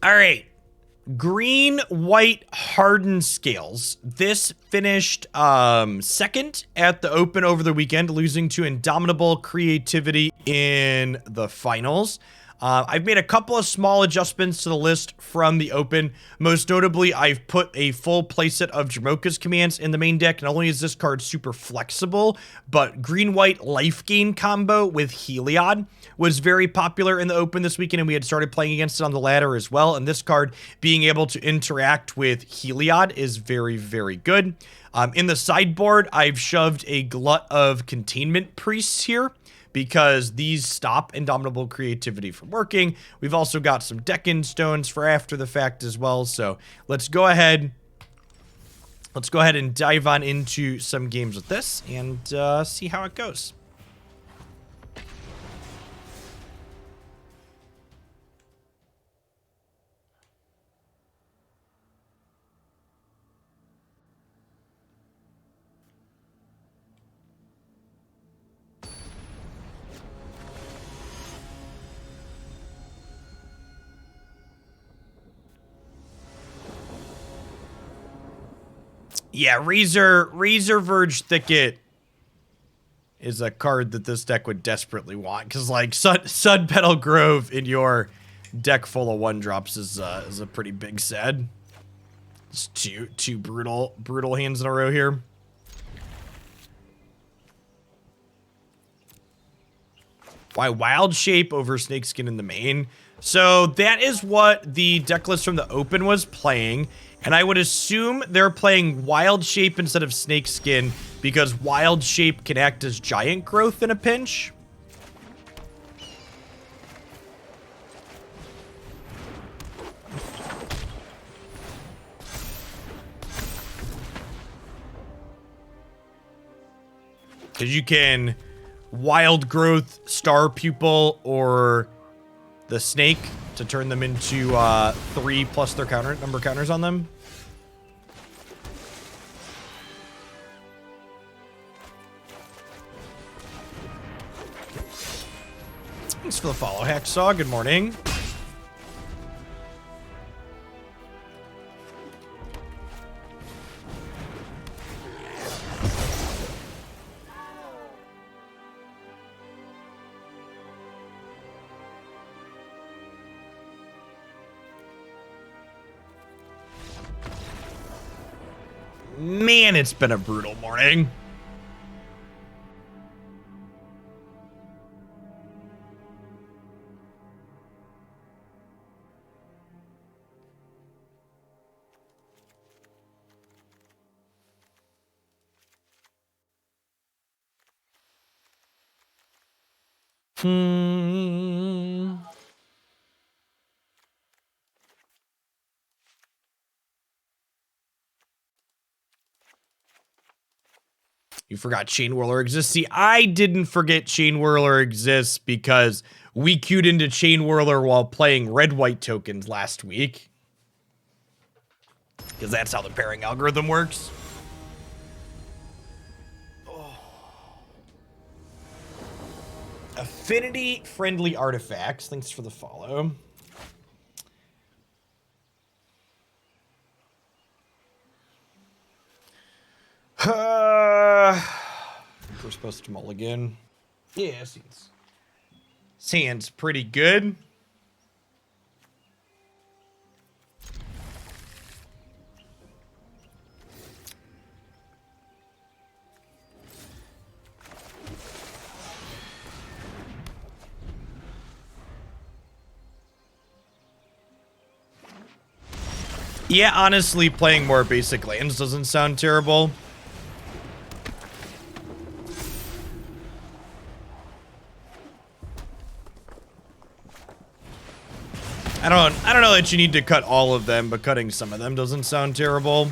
All right. Green, white, Hardened Scales. This finished second at the Open over the weekend, losing to Indomitable Creativity in the finals. I've made a couple of small adjustments to the list from the Open. Most notably, I've put a full playset of Dromoka's commands in the main deck. Not only is this card super flexible, but green-white life gain combo with Heliod was very popular in the Open this weekend, and we had started playing against it on the ladder as well. And this card being able to interact with Heliod is very, very good. In the sideboard, I've shoved a glut of Containment Priests here, because these stop Indomitable Creativity from working. We've also got some Deccan Stones for after the fact as well. So let's go ahead and dive on into some games with this and see how it goes. Yeah, Razor Verge Thicket is a card that this deck would desperately want, because like Sunpetal Grove in your deck full of 1-drops is a pretty big sad. It's two brutal hands in a row here. Why Wild Shape over Snakeskin in the main? So that is what the deck list from the Open was playing. And I would assume they're playing Wild Shape instead of Snakeskin because Wild Shape can act as Giant Growth in a pinch. Because you can Wild Growth, Star Pupil, or the Snake to turn them into 3 plus their number counters on them. Thanks for the follow, Hacksaw. Good morning. Man, it's been a brutal morning. You forgot Chain Whirler exists. See, I didn't forget Chain Whirler exists because we queued into Chain Whirler while playing red-white tokens last week. Because that's how the pairing algorithm works. Oh. Affinity-friendly artifacts. Thanks for the follow. We're supposed to mulligan. Yeah, seems pretty good. Yeah, honestly, playing more basic lands doesn't sound terrible. I don't know that you need to cut all of them, but cutting some of them doesn't sound terrible.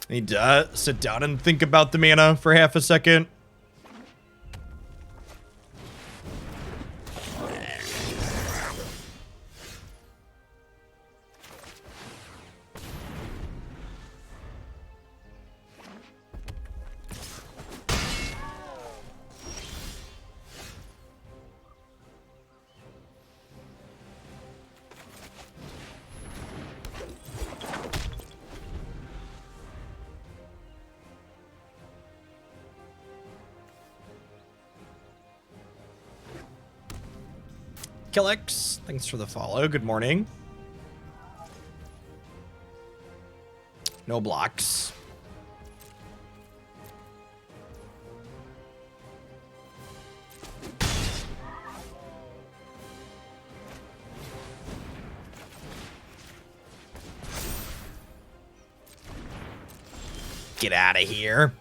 Need to sit down and think about the mana for half a second. Killex, thanks for the follow. Good morning. No blocks. Get out of here.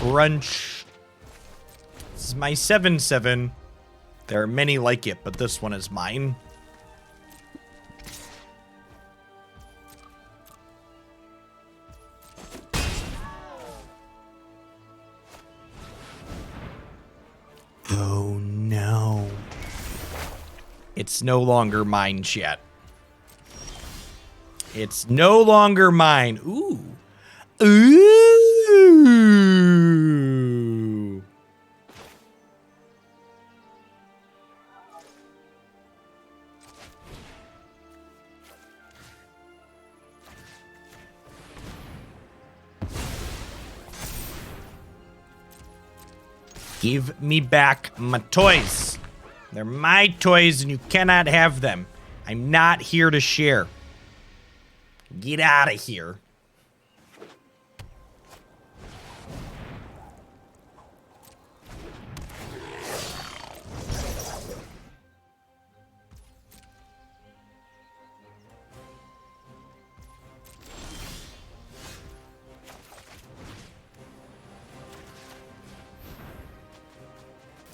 Brunch. This is my 7/7. There are many like it, but this one is mine. Oh no. It's no longer mine, chat. It's no longer mine. Ooh. Ooh. Give me back my toys. They're my toys and you cannot have them. I'm not here to share. Get out of here.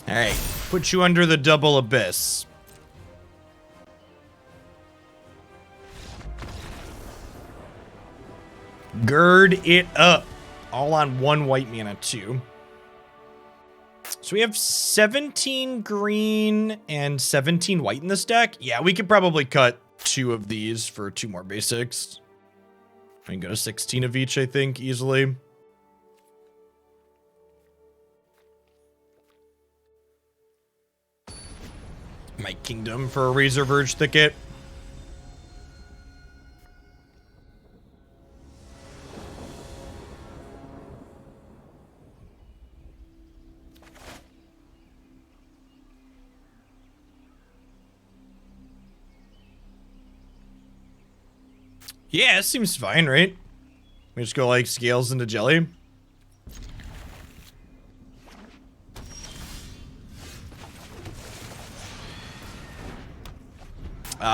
All right, put you under the double abyss. Gird it up. All on one white mana too. So we have 17 green and 17 white in this deck. Yeah, we could probably cut 2 of these for 2 more basics. I can go to 16 of each, I think, easily. My Kingdom for a Razor Verge Thicket. Yeah, it seems fine, right? We just go like Scales into Jelly.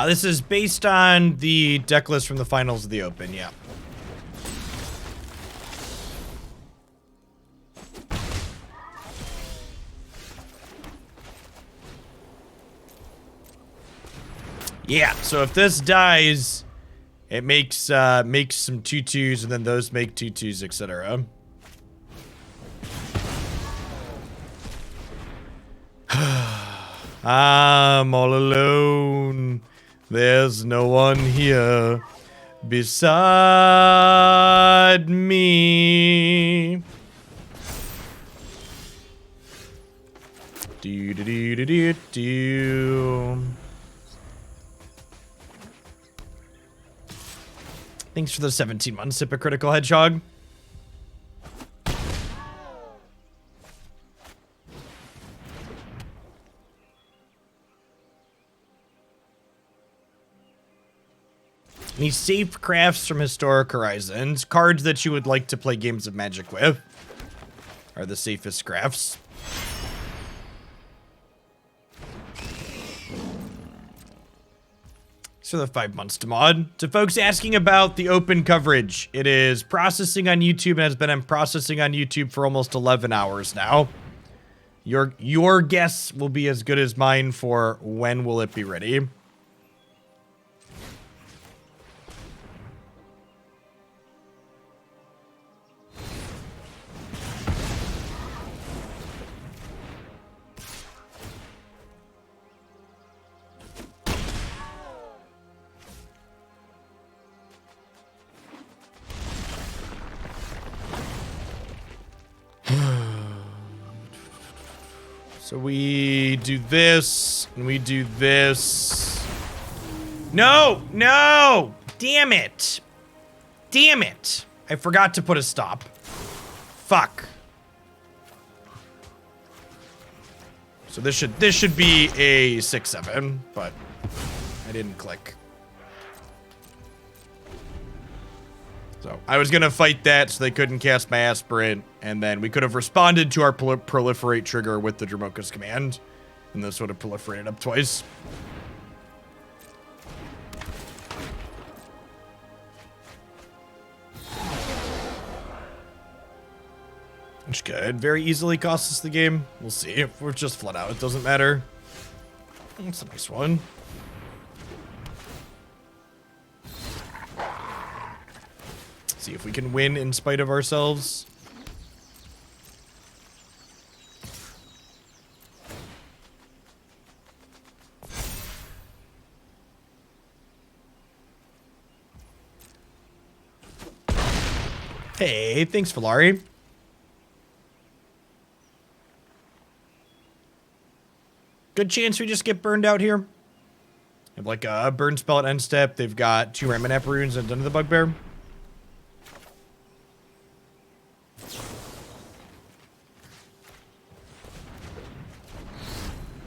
This is based on the deck list from the finals of the Open, yeah. Yeah, so if this dies, it makes some 2/2s, and then those make 2/2s, etc. I'm all alone. There's no one here beside me. Do do do do do do. Thanks for the 17 months, Hypocritical Hedgehog. Any safe crafts from Historic Horizons? Cards that you would like to play games of Magic with are the safest crafts. For the 5 months to mod. To folks asking about the Open coverage, it is processing on YouTube and has been processing on YouTube for almost 11 hours now. Your guess will be as good as mine for when will it be ready. So we do this, and we do this. No! No! Damn it. Damn it. I forgot to put a stop. Fuck. So this should be a 6/7, but I didn't click. So I was gonna fight that so they couldn't cast my Aspirant, and then we could have responded to our proliferate trigger with the Dromoka's command, and this would have proliferated up twice. Which could very easily cost us the game. We'll see. If we're just flat out, it doesn't matter. That's a nice one. See if we can win in spite of ourselves. Hey, thanks, Valari. Good chance we just get burned out here. Have like a burn spell at end step. They've got 2 Ramanap runes and Den of the Bugbear.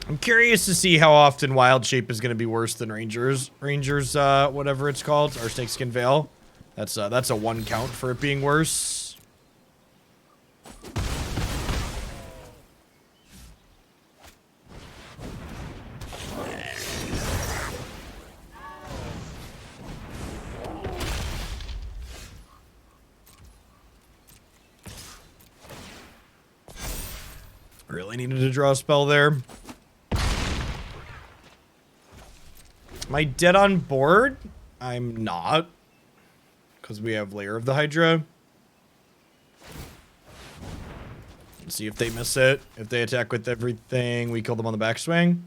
I'm curious to see how often Wild Shape is going to be worse than Rangers, whatever it's called, or Snakeskin Veil. That's a 1 count for it being worse. Really needed to draw a spell there. Am I dead on board? I'm not. Because we have Lair of the Hydra. Let's see if they miss it. If they attack with everything, we kill them on the backswing.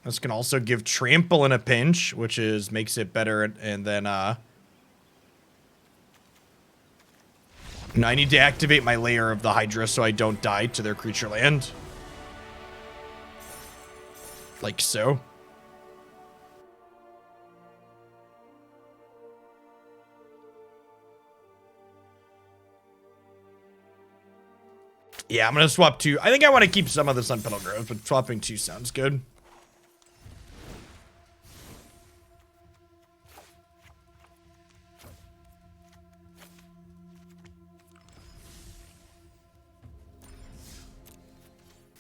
This can also give Trample in a pinch, which makes it better, and then now I need to activate my Lair of the Hydra so I don't die to their creature land. Like so. Yeah, I'm going to swap 2. I think I want to keep some of the Sunpetal Grove, but swapping 2 sounds good.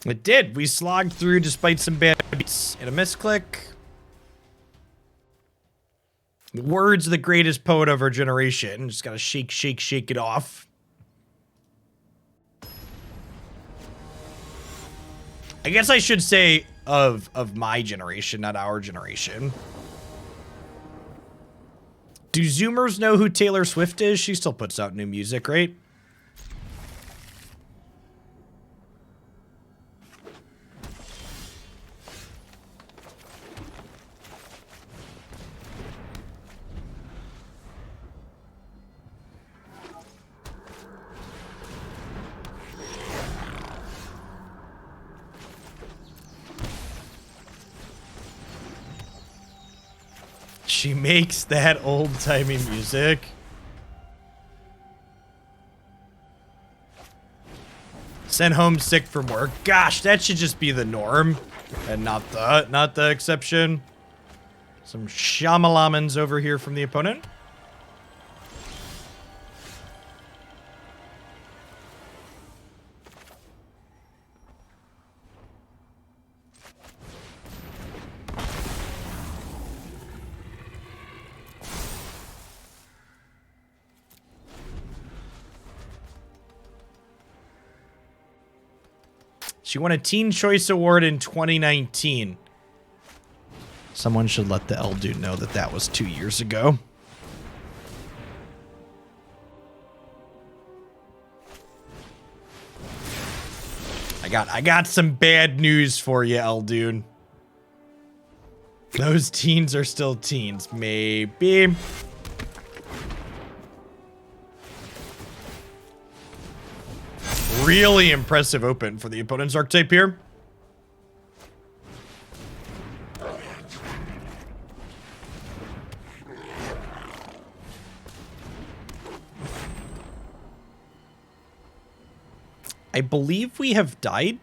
It did. We slogged through despite some bad beats and a misclick. The words of the greatest poet of our generation. Just gotta shake, shake, shake it off. I guess I should say of my generation, not our generation. Do Zoomers know who Taylor Swift is? She still puts out new music, right? She makes that old-timey music. Sent home sick from work. Gosh, that should just be the norm and not the exception. Some Shamalamans over here from the opponent. She won a Teen Choice Award in 2019. Someone should let the L dude know that that was 2 years ago. I got some bad news for you, L dude. Those teens are still teens, maybe. really impressive open for the opponent's archetype here. I believe we have died.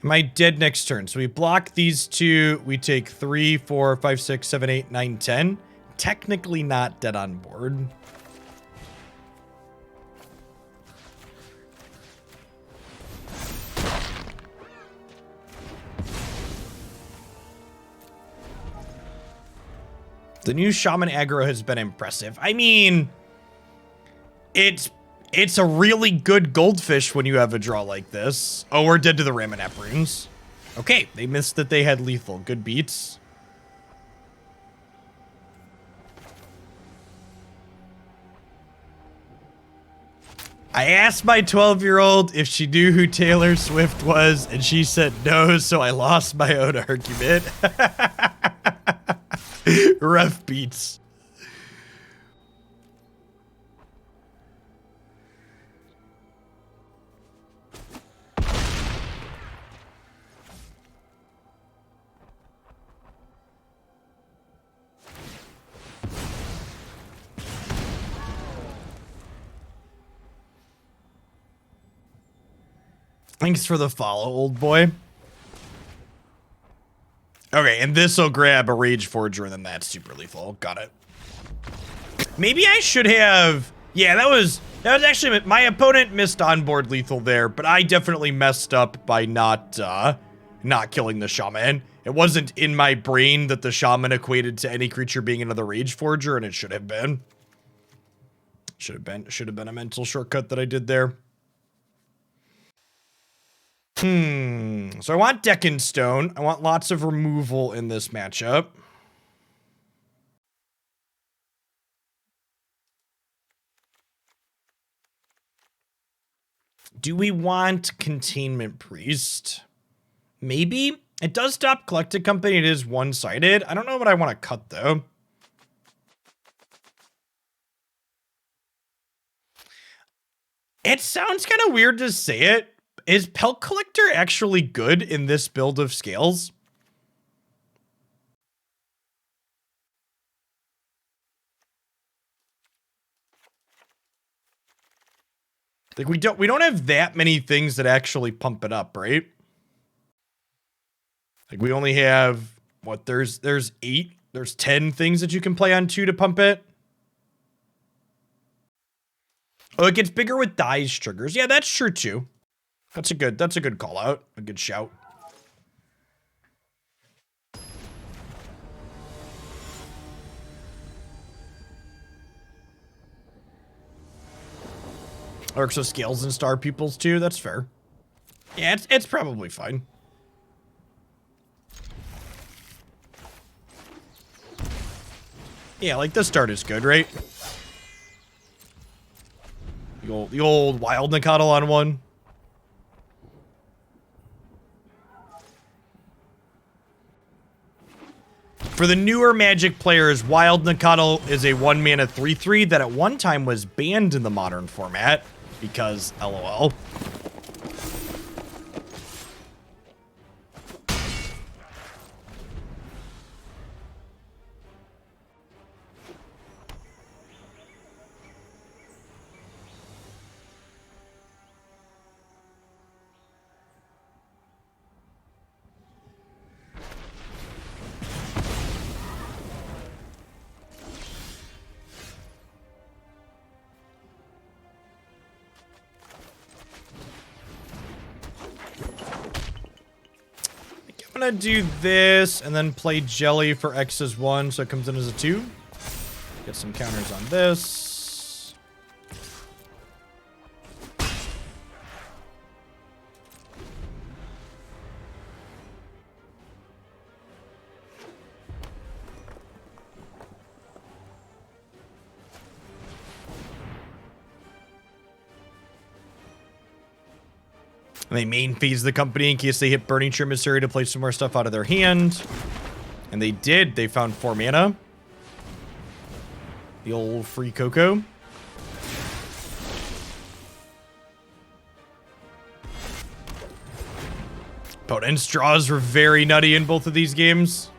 Am I dead next turn? So we block these two. We take 3, 4, 5, 6, 7, 8, 9, 10. Technically not dead on board. The new Shaman aggro has been impressive. I mean, it's a really good goldfish when you have a draw like this. Oh, we're dead to the Ramanap runes. Okay, they missed that they had lethal. Good beats. I asked my 12-year-old if she knew who Taylor Swift was, and she said no, so I lost my own argument. Rough beats. Thanks for the follow, old boy. Okay, and this will grab a Rage Forger, and then that's super lethal. Got it. Maybe I should have... Yeah, that was actually... My opponent missed onboard lethal there, but I definitely messed up by not killing the Shaman. It wasn't in my brain that the Shaman equated to any creature being another Rage Forger, and it should have been. Should have been a mental shortcut that I did there. So I want Deccan Stone. I want lots of removal in this matchup. Do we want Containment Priest? Maybe. It does stop Collected Company. It is one-sided. I don't know what I want to cut, though. It sounds kind of weird to say it. Is Pelt Collector actually good in this build of Scales? Like we don't have that many things that actually pump it up, right? Like we only have what there's 8, there's 10 things that you can play on 2 to pump it. Oh, it gets bigger with dice triggers. Yeah, that's true too. That's a good call out. A good shout. Or so Scales and Star Pupils too. That's fair. Yeah, it's probably fine. Yeah, like the start is good, right? The old Wild Nicottle on one. For the newer Magic players, Wild Nicottle is a 1-mana 3/3 that at one time was banned in the modern format because LOL. I'm gonna do this and then play Jelly for X as 1 so it comes in as a 2. Get some counters on this. And they main phase the company in case they hit Burning Emissary to play some more stuff out of their hand. And they did. They found 4 mana. The old free Coco. Opponent's draws were very nutty in both of these games.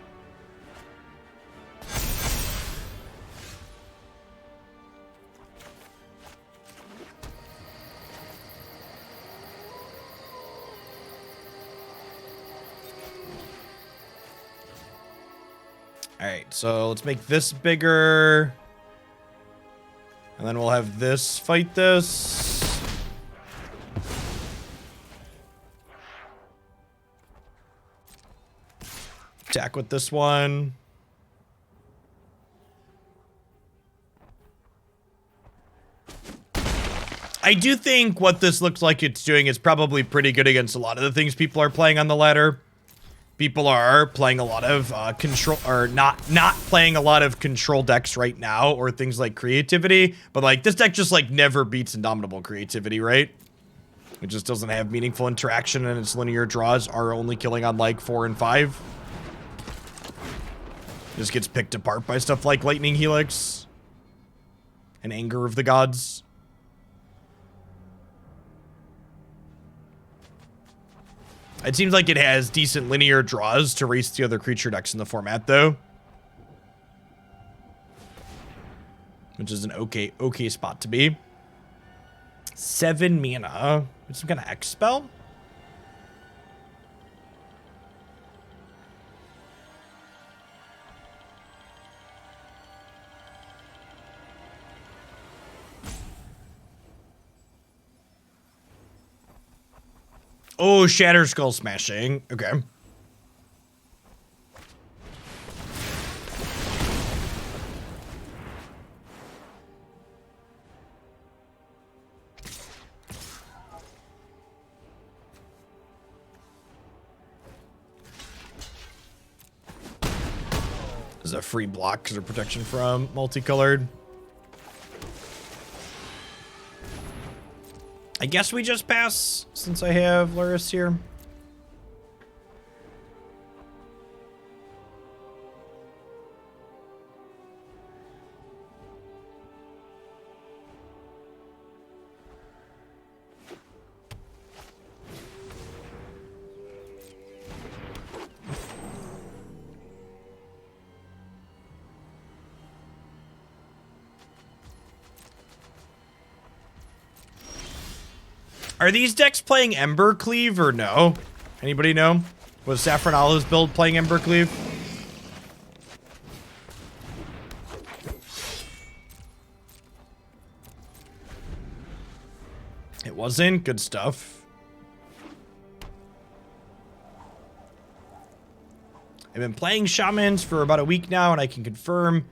Alright, so let's make this bigger. And then we'll have this fight this. Attack with this one. I do think what this looks like it's doing is probably pretty good against a lot of the things people are playing on the ladder. People are playing a lot of control, or not playing a lot of control decks right now, or things like creativity. But like this deck just like never beats Indomitable creativity, right? It just doesn't have meaningful interaction, and its linear draws are only killing on like 4 and 5. Just gets picked apart by stuff like Lightning Helix and Anger of the Gods. It seems like it has decent linear draws to race the other creature decks in the format, though. Which is an okay spot to be. 7 mana. With some kind of X spell? Oh, Shatter Skull Smashing. Okay. This is a free block because of protection from multicolored. I guess we just pass since I have Lurrus here. Are these decks playing Embercleave or no? Anybody know? Was Saffron Olive's build playing Embercleave? It wasn't. Good stuff. I've been playing Shamans for about a week now, and I can confirm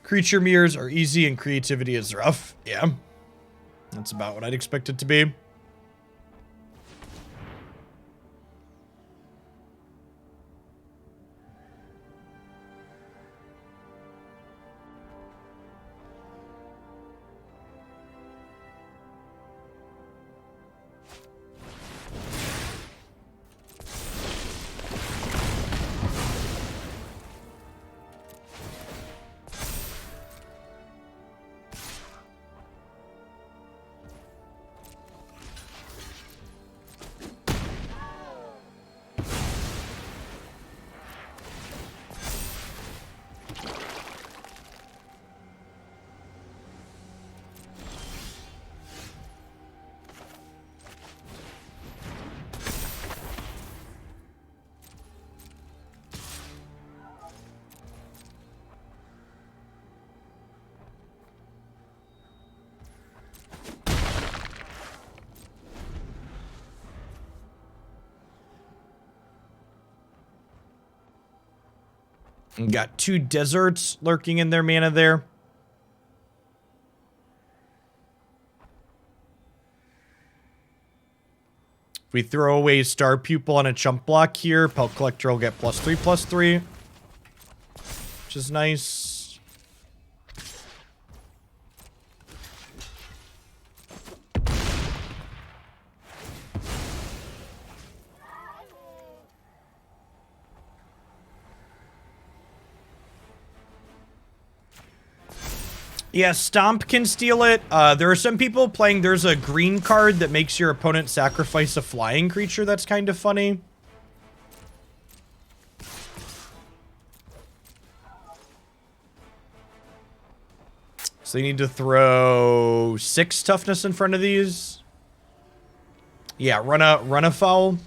creature mirrors are easy and creativity is rough. Yeah. That's about what I'd expect it to be. And got 2 deserts lurking in their mana there. If we throw away Star Pupil on a chump block here, Pelt Collector will get +3/+3. Which is nice. Yeah, Stomp can steal it. There are some people playing, there's a green card that makes your opponent sacrifice a flying creature. That's kind of funny. So you need to throw 6 toughness in front of these. Yeah, run a foul.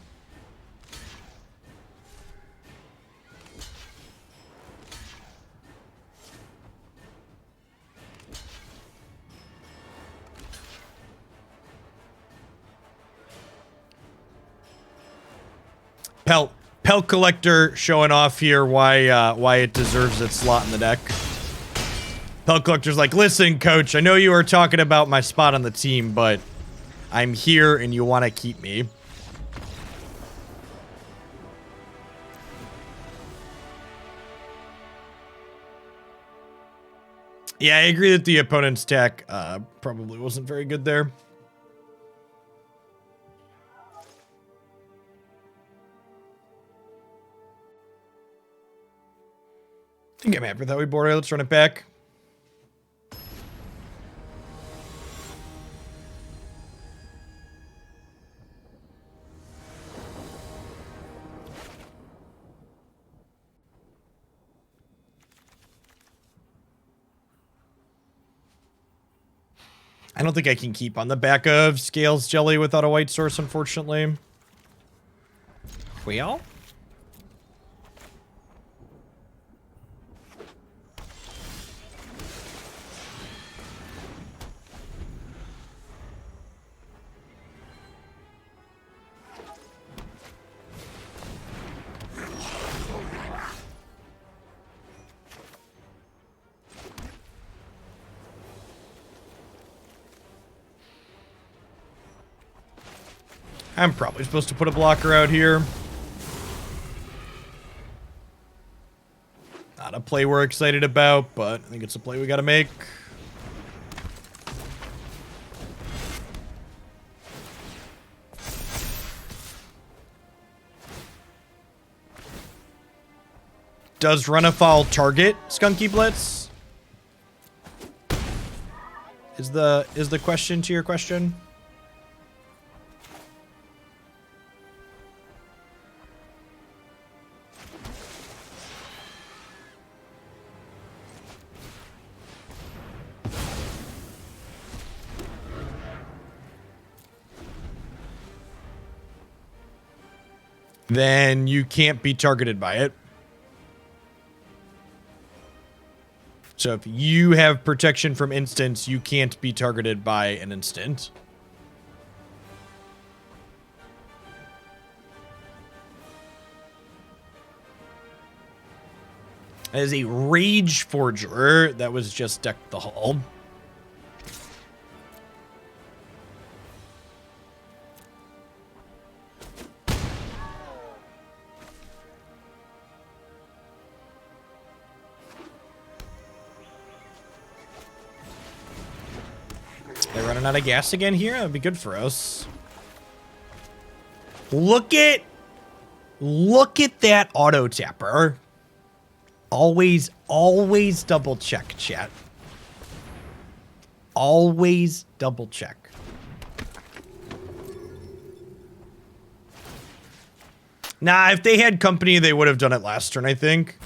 Pelt Collector showing off here why it deserves its slot in the deck. Pelt Collector's like, listen, coach, I know you were talking about my spot on the team, but I'm here and you want to keep me. Yeah, I agree that the opponent's deck probably wasn't very good there. I think I'm happy with how we board it. Let's run it back. I don't think I can keep on the back of Scales Jelly without a white source, unfortunately. Well? I'm probably supposed to put a blocker out here. Not a play we're excited about, but I think it's a play we gotta make. Does run afoul target Skunky Blitz? Is the question to your question? Then you can't be targeted by it. So if you have protection from instants, you can't be targeted by an instant. As a Rage Forger that was just decked the hull. They're running out of gas again here. That'd be good for us. Look at that auto tapper. Always double check, chat. Always double check. Nah, if they had company, they would have done it last turn, I think.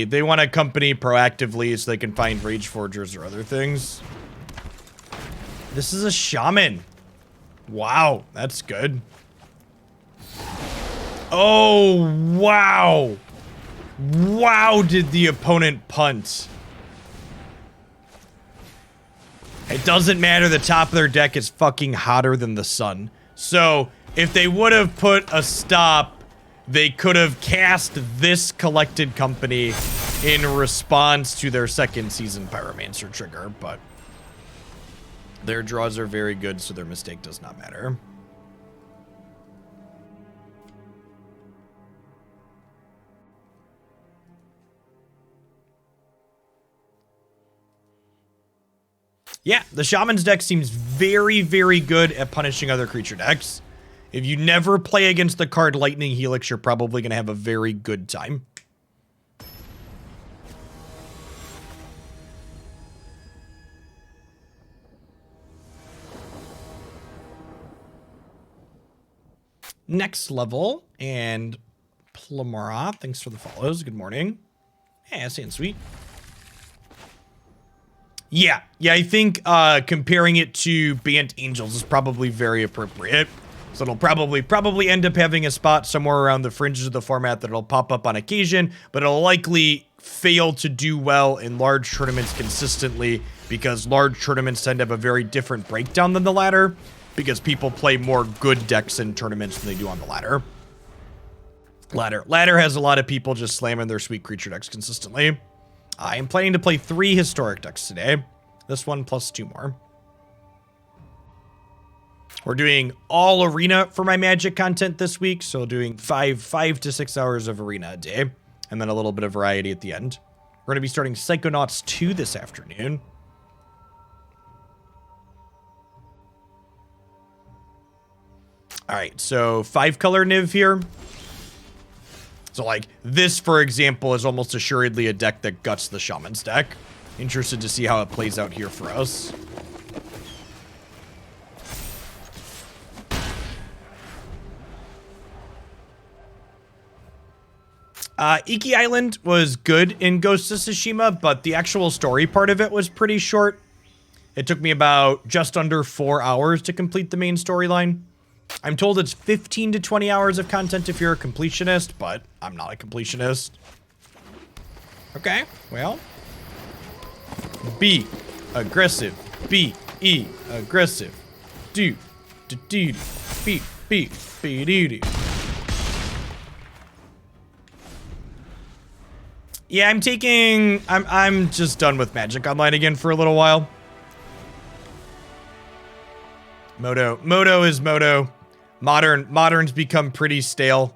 They want to company proactively so they can find Rage Forgers or other things. This is a Shaman. Wow, that's good. Oh, wow. Wow, did the opponent punt. It doesn't matter, the top of their deck is fucking hotter than the sun. So, if they would have put a stop, they could have cast this collected company in response to their second season Pyromancer trigger, but their draws are very good, so their mistake does not matter. Yeah, the Shaman's deck seems very, very good at punishing other creature decks. If you never play against the card Lightning Helix, you're probably going to have a very good time. Next level, and Plumara, thanks for the follows. Good morning. Yeah, saying sweet. Yeah, I think comparing it to Bant Angels is probably very appropriate. So it'll probably end up having a spot somewhere around the fringes of the format that it'll pop up on occasion, but it'll likely fail to do well in large tournaments consistently because large tournaments tend to have a very different breakdown than the ladder because people play more good decks in tournaments than they do on the ladder. Ladder has a lot of people just slamming their sweet creature decks consistently. I am planning to play 3 historic decks today. This one plus 2 more. We're doing all arena for my Magic content this week, so doing 5 to 6 hours of arena a day, and then a little bit of variety at the end. We're going to be starting Psychonauts 2 this afternoon. All right, so 5-color Niv here. So, like, this, for example, is almost assuredly a deck that guts the Shaman's deck. Interested to see how it plays out here for us. Iki Island was good in Ghost of Tsushima, but the actual story part of it was pretty short. It took me about just under 4 hours to complete the main storyline. I'm told it's 15 to 20 hours of content if you're a completionist, but I'm not a completionist. Okay, well. B, aggressive. B, E, aggressive. Do, do, do, beep, beep, beep, doo, doo. Yeah, I'm just done with Magic Online again for a little while. Moto is Moto. Modern's become pretty stale.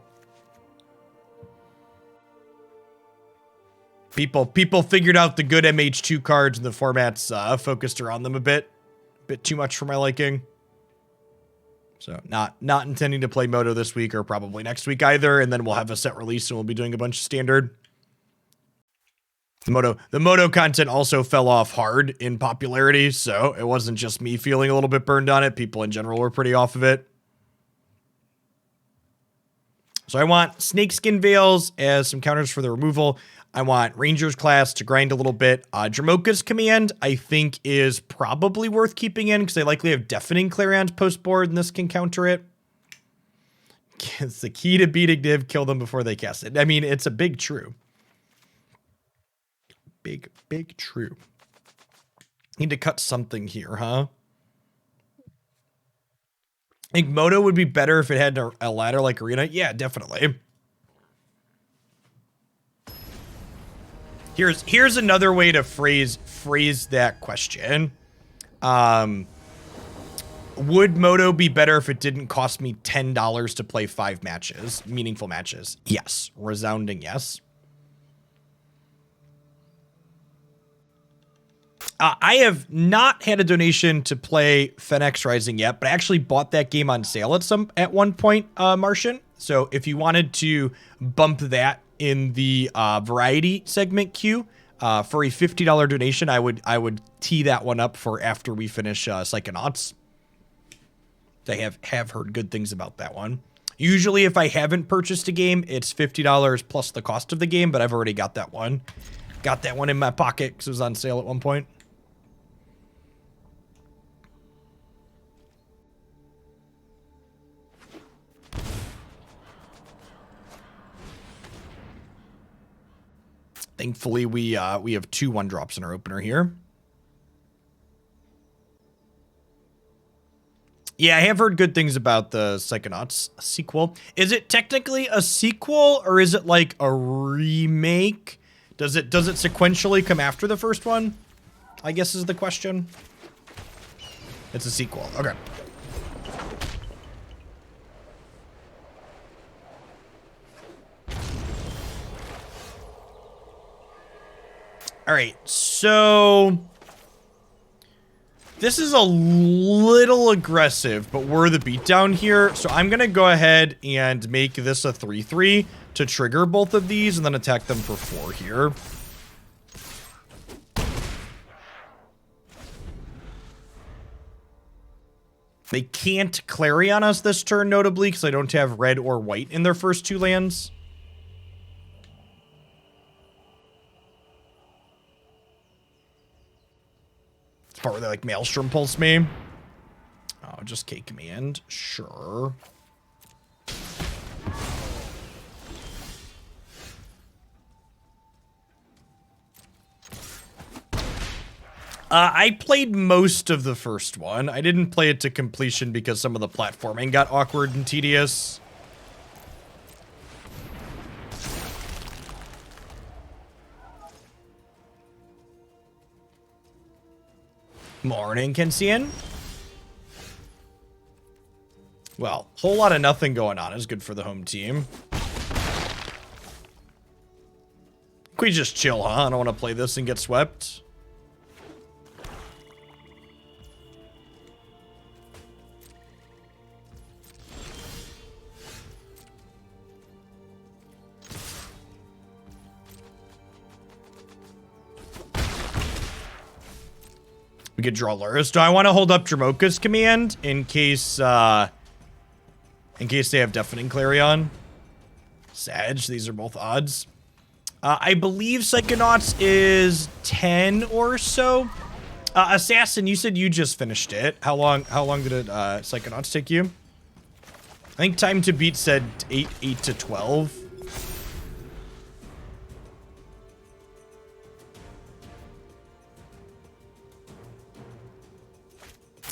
People figured out the good MH2 cards and the formats focused around them a bit too much for my liking. So not intending to play Moto this week or probably next week either, and then we'll have a set release and we'll be doing a bunch of standard. The Moto content also fell off hard in popularity, so it wasn't just me feeling a little bit burned on it. People in general were pretty off of it. So I want Snakeskin Veils as some counters for the removal. I want Ranger's Class to grind a little bit. Dromoka's Command, I think, is probably worth keeping in because they likely have Deafening Clarions post-board, and this can counter it. It's the key to beating Niv, kill them before they cast it. I mean, it's a big true. Big true. Need to cut something here, huh? I think Moto would be better if it had a ladder like Arena. Yeah, definitely. Here's another way to phrase that question. Would Moto be better if it didn't cost me $10 to play 5 matches, meaningful matches? Yes. Resounding yes. I have not had a donation to play Fenix Rising yet, but I actually bought that game on sale at one point, Martian. So if you wanted to bump that in the variety segment queue for a $50 donation, I would tee that one up for after we finish Psychonauts. I have heard good things about that one. Usually, if I haven't purchased a game, it's $50 plus the cost of the game, but I've already got that one. Got that one in my pocket because it was on sale at one point. Thankfully, we have 2 1-drops in our opener here. Yeah, I have heard good things about the Psychonauts sequel. Is it technically a sequel or is it like a remake? Does it sequentially come after the first one? I guess is the question. It's a sequel. Okay. All right, so This is a little aggressive, but we're the beatdown here. So I'm going to go ahead and make this a 3/3 to trigger both of these and then attack them for 4 here. They can't Clarion us this turn, notably, because I don't have red or white in their first 2 lands. It's part where they like Maelstrom Pulse me. Oh, just K command. Sure. I played most of the first one. I didn't play it to completion because some of the platforming got awkward and tedious. Morning, Kensian. Well, whole lot of nothing going on is good for the home team. Can we just chill, huh? I don't want to play this and get swept. We could draw Lurrus. Do I want to hold up Dromoka's command in case they have Deafening Clarion? Sag, these are both odds. I believe Psychonauts is 10 or so. Assassin, you said you just finished it. How long did it Psychonauts take you? I think Time to Beat said 8 to 12.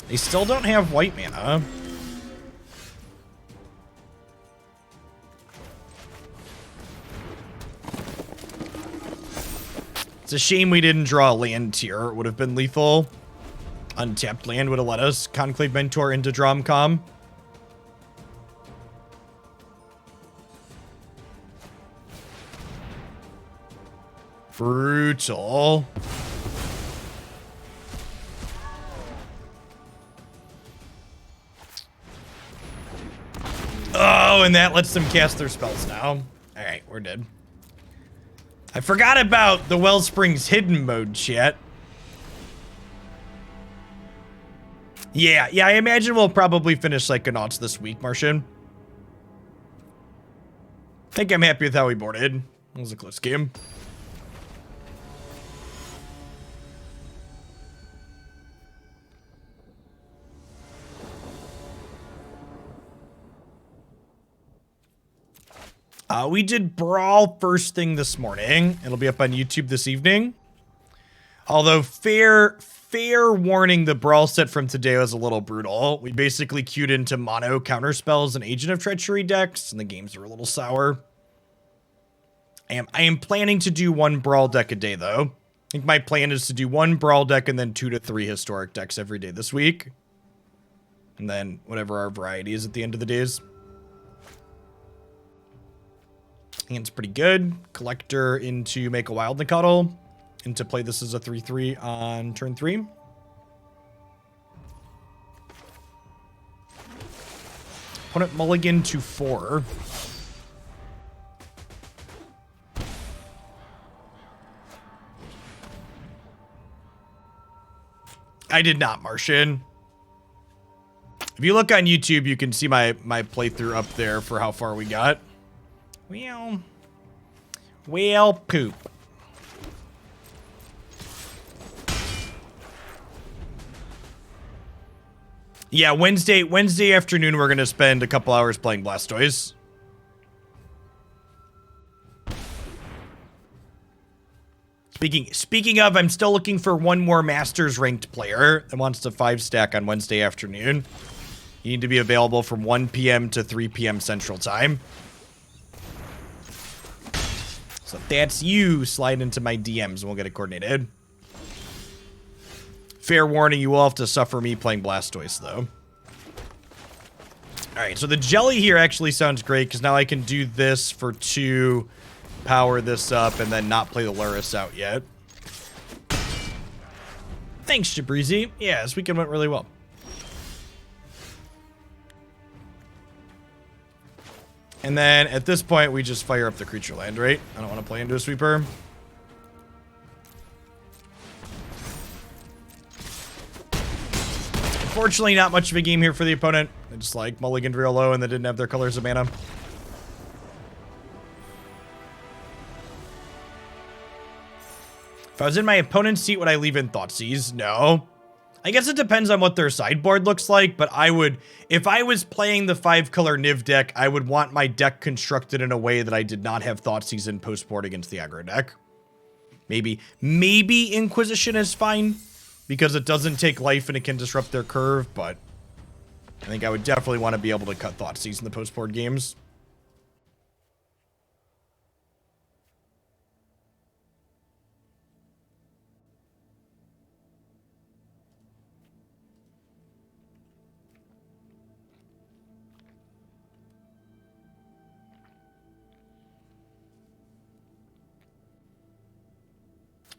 They still don't have white mana. It's a shame we didn't draw a land tier. It would have been lethal. Untapped land would have let us Conclave Mentor into Dromcom. Brutal. Oh, and that lets them cast their spells now. Alright, we're dead. I forgot about the Wellspring's hidden mode, chat. Yeah, I imagine we'll probably finish Psychonauts this week, Martian. I think I'm happy with how we boarded. It was a close game. We did Brawl first thing this morning. It'll be up on YouTube this evening. Although fair warning, the Brawl set from today was a little brutal. We basically queued into mono counterspells and Agent of Treachery decks, and the games were a little sour. I am planning to do 1 Brawl deck a day, though. I think my plan is to do 1 Brawl deck and then 2 to 3 historic decks every day this week. And then whatever our variety is at the end of the days. Hand's pretty good. Collector into make a Wild Nicottle. And to play this as a 3/3 on turn 3. Opponent mulligan to 4. I did not, Martian. If you look on YouTube, you can see my playthrough up there for how far we got. Well, poop. Yeah, Wednesday afternoon, we're going to spend a couple hours playing Blastoise. Speaking of, I'm still looking for 1 more Masters ranked player that wants to 5-stack on Wednesday afternoon. You need to be available from 1 p.m. to 3 p.m. Central Time. So if that's you, slide into my DMs and we'll get it coordinated. Fair warning, you will have to suffer me playing Blastoise, though. Alright, so the jelly here actually sounds great, because now I can do this for 2, power this up, and then not play the Lurrus out yet. Thanks, Jabrizi. Yeah, this weekend went really well. And then at this point, we just fire up the creature land, right? I don't want to play into a sweeper. Unfortunately, not much of a game here for the opponent. They just like mulliganed real low and they didn't have their colors of mana. If I was in my opponent's seat, would I leave in Thoughtseize? No. I guess it depends on what their sideboard looks like, but I would, if I was playing the 5-color Niv deck, I would want my deck constructed in a way that I did not have Thoughtseize in post-board against the aggro deck. Maybe Inquisition is fine, because it doesn't take life and it can disrupt their curve, but I think I would definitely want to be able to cut Thoughtseize in the post-board games.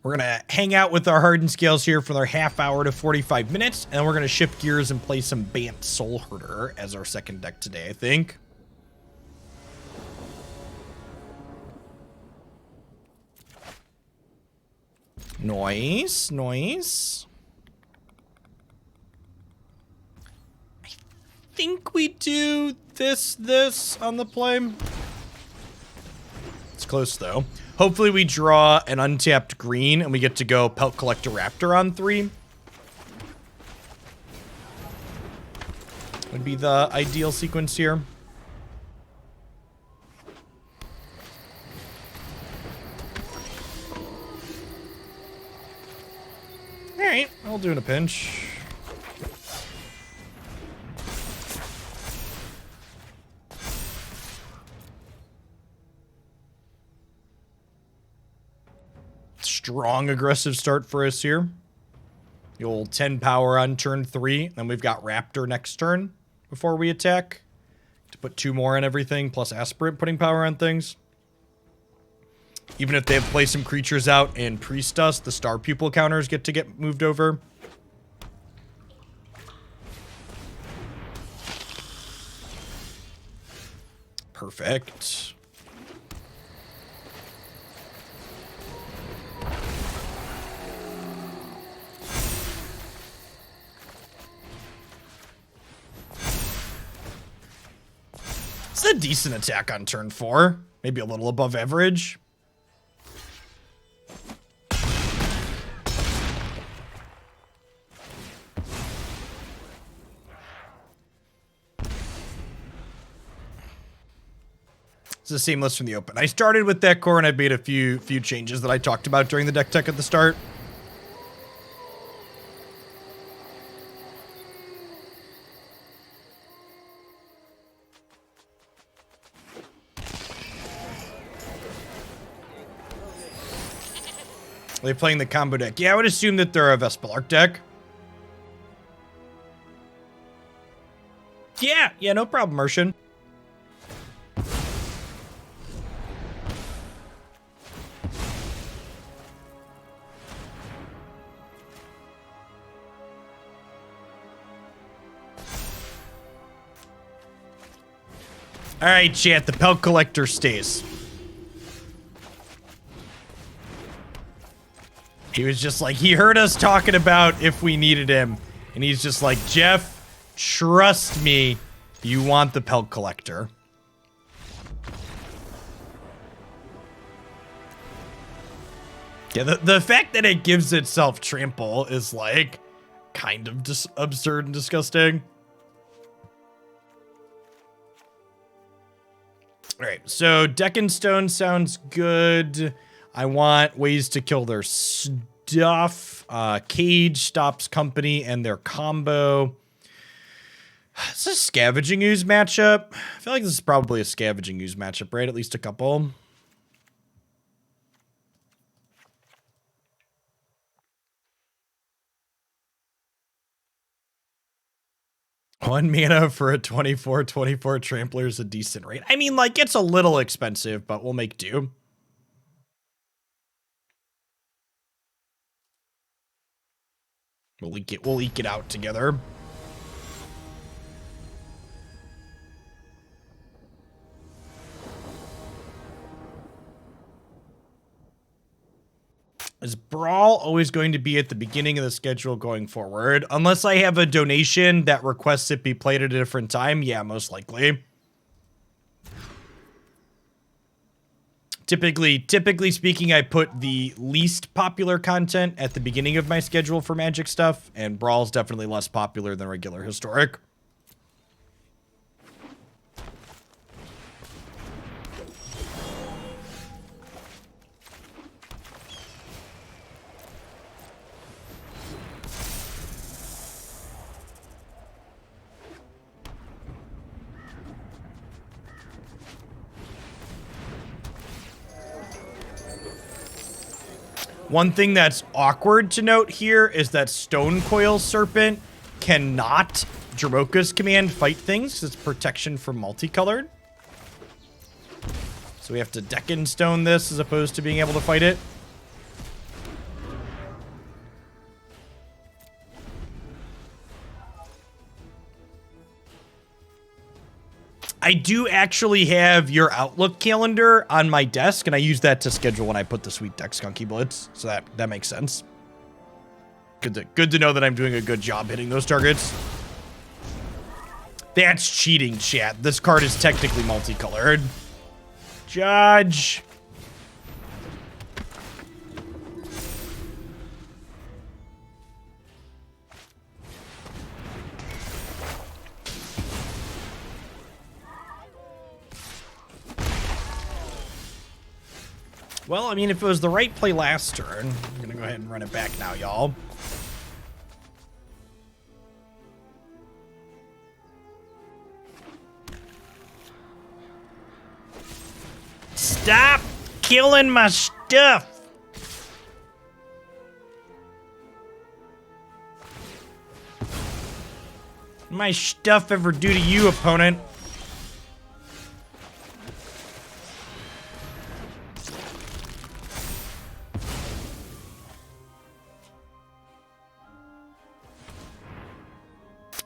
We're going to hang out with our Hardened Scales here for their half hour to 45 minutes, and we're going to shift gears and play some Bant Soul Herder as our second deck today, I think. Nice, nice. I think we do this on the play. It's close, though. Hopefully we draw an untapped green and we get to go Pelt Collector Raptor on 3. Would be the ideal sequence here. Alright, I'll do in a pinch. Strong aggressive start for us here. The old 10 power on turn 3. Then we've got Raptor next turn before we attack. To put 2 more on everything, plus Aspirant putting power on things. Even if they have play some creatures out and Priest us, the Star Pupil counters get moved over. Perfect. It's a decent attack on turn 4. Maybe a little above average. It's the same list from the open. I started with that core and I made a few changes that I talked about during the deck tech at the start. Are they playing the combo deck? Yeah, I would assume that they're a Vespelarch deck. Yeah, no problem, Merchant. All right, chat, the Pelt Collector stays. He was just like, he heard us talking about if we needed him. And he's just like, Jeff, trust me, you want the Pelt Collector. Yeah, the fact that it gives itself trample is like kind of absurd and disgusting. All right, so Deck and Stone sounds good. I want ways to kill their stuff. Cage stops company and their combo. It's a Scavenging Ooze matchup. I feel like this is probably a Scavenging Ooze matchup, right? At least a couple. One mana for a 24/24 Trampler is a decent rate. I mean, like, it's a little expensive, but we'll make do. We'll eke it out together. Is Brawl always going to be at the beginning of the schedule going forward? Unless I have a donation that requests it be played at a different time, yeah, most likely. Typically speaking, I put the least popular content at the beginning of my schedule for Magic stuff, and Brawl's definitely less popular than regular Historic. One thing that's awkward to note here is that Stonecoil Serpent cannot Dromoka's command fight things because it's protection from multicolored. So we have to deck and stone this as opposed to being able to fight it. I do actually have your Outlook calendar on my desk, and I use that to schedule when I put the Sweet Deck Skunky Blitz, so that makes sense. Good to know that I'm doing a good job hitting those targets. That's cheating, chat. This card is technically multicolored. Judge. Well, I mean, if it was the right play last turn, I'm gonna go ahead and run it back now, y'all. Stop killing my stuff! What my stuff ever do to you, opponent?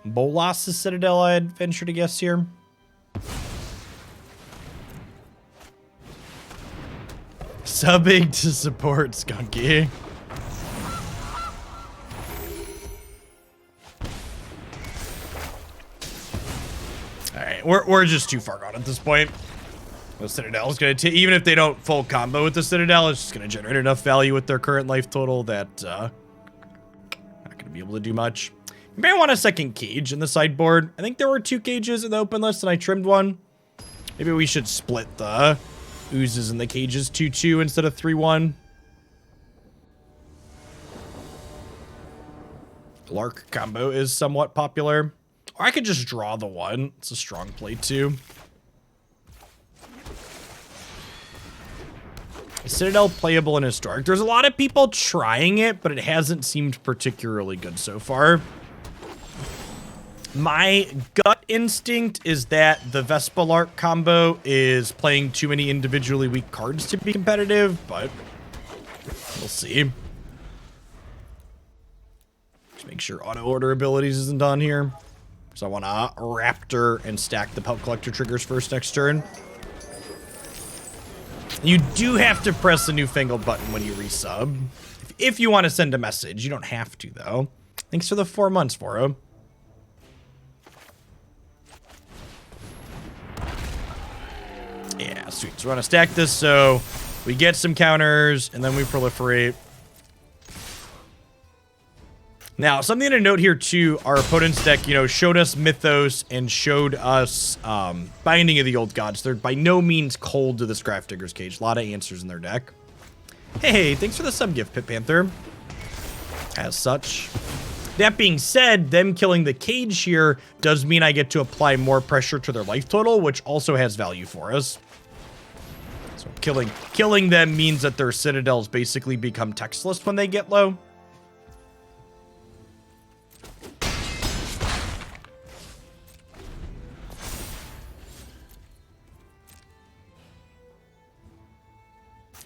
Bolas the Citadel, I'd venture to guess here. Subbing to support Skunky. Alright, we're just too far gone at this point. The Citadel's gonna take, even if they don't full combo with the Citadel, it's just gonna generate enough value with their current life total that not gonna be able to do much. You may want a second cage in the sideboard. I think there were 2 cages in the open list and I trimmed one. Maybe we should split the oozes and the cages 2-2 instead of 3-1. Lark combo is somewhat popular. Or I could just draw the 1. It's a strong play too. Citadel playable in Historic. There's a lot of people trying it, but it hasn't seemed particularly good so far. My gut instinct is that the Vespalark combo is playing too many individually weak cards to be competitive, but we'll see. Just make sure auto order abilities isn't on here. So I want to Raptor and stack the Pelt Collector triggers first next turn. You do have to press the newfangled button when you resub. If you want to send a message, you don't have to though. Thanks for the 4 months, Foro. Yeah, sweet. So we're gonna stack this so we get some counters and then we proliferate. Now, something to note here too, our opponent's deck, you know, showed us Mythos and showed us Binding of the Old Gods. They're by no means cold to this Grafdigger's Cage. A lot of answers in their deck. Hey, thanks for the sub gift, Pit Panther. As such. That being said, them killing the cage here does mean I get to apply more pressure to their life total, which also has value for us. So killing them means that their citadels basically become textless when they get low.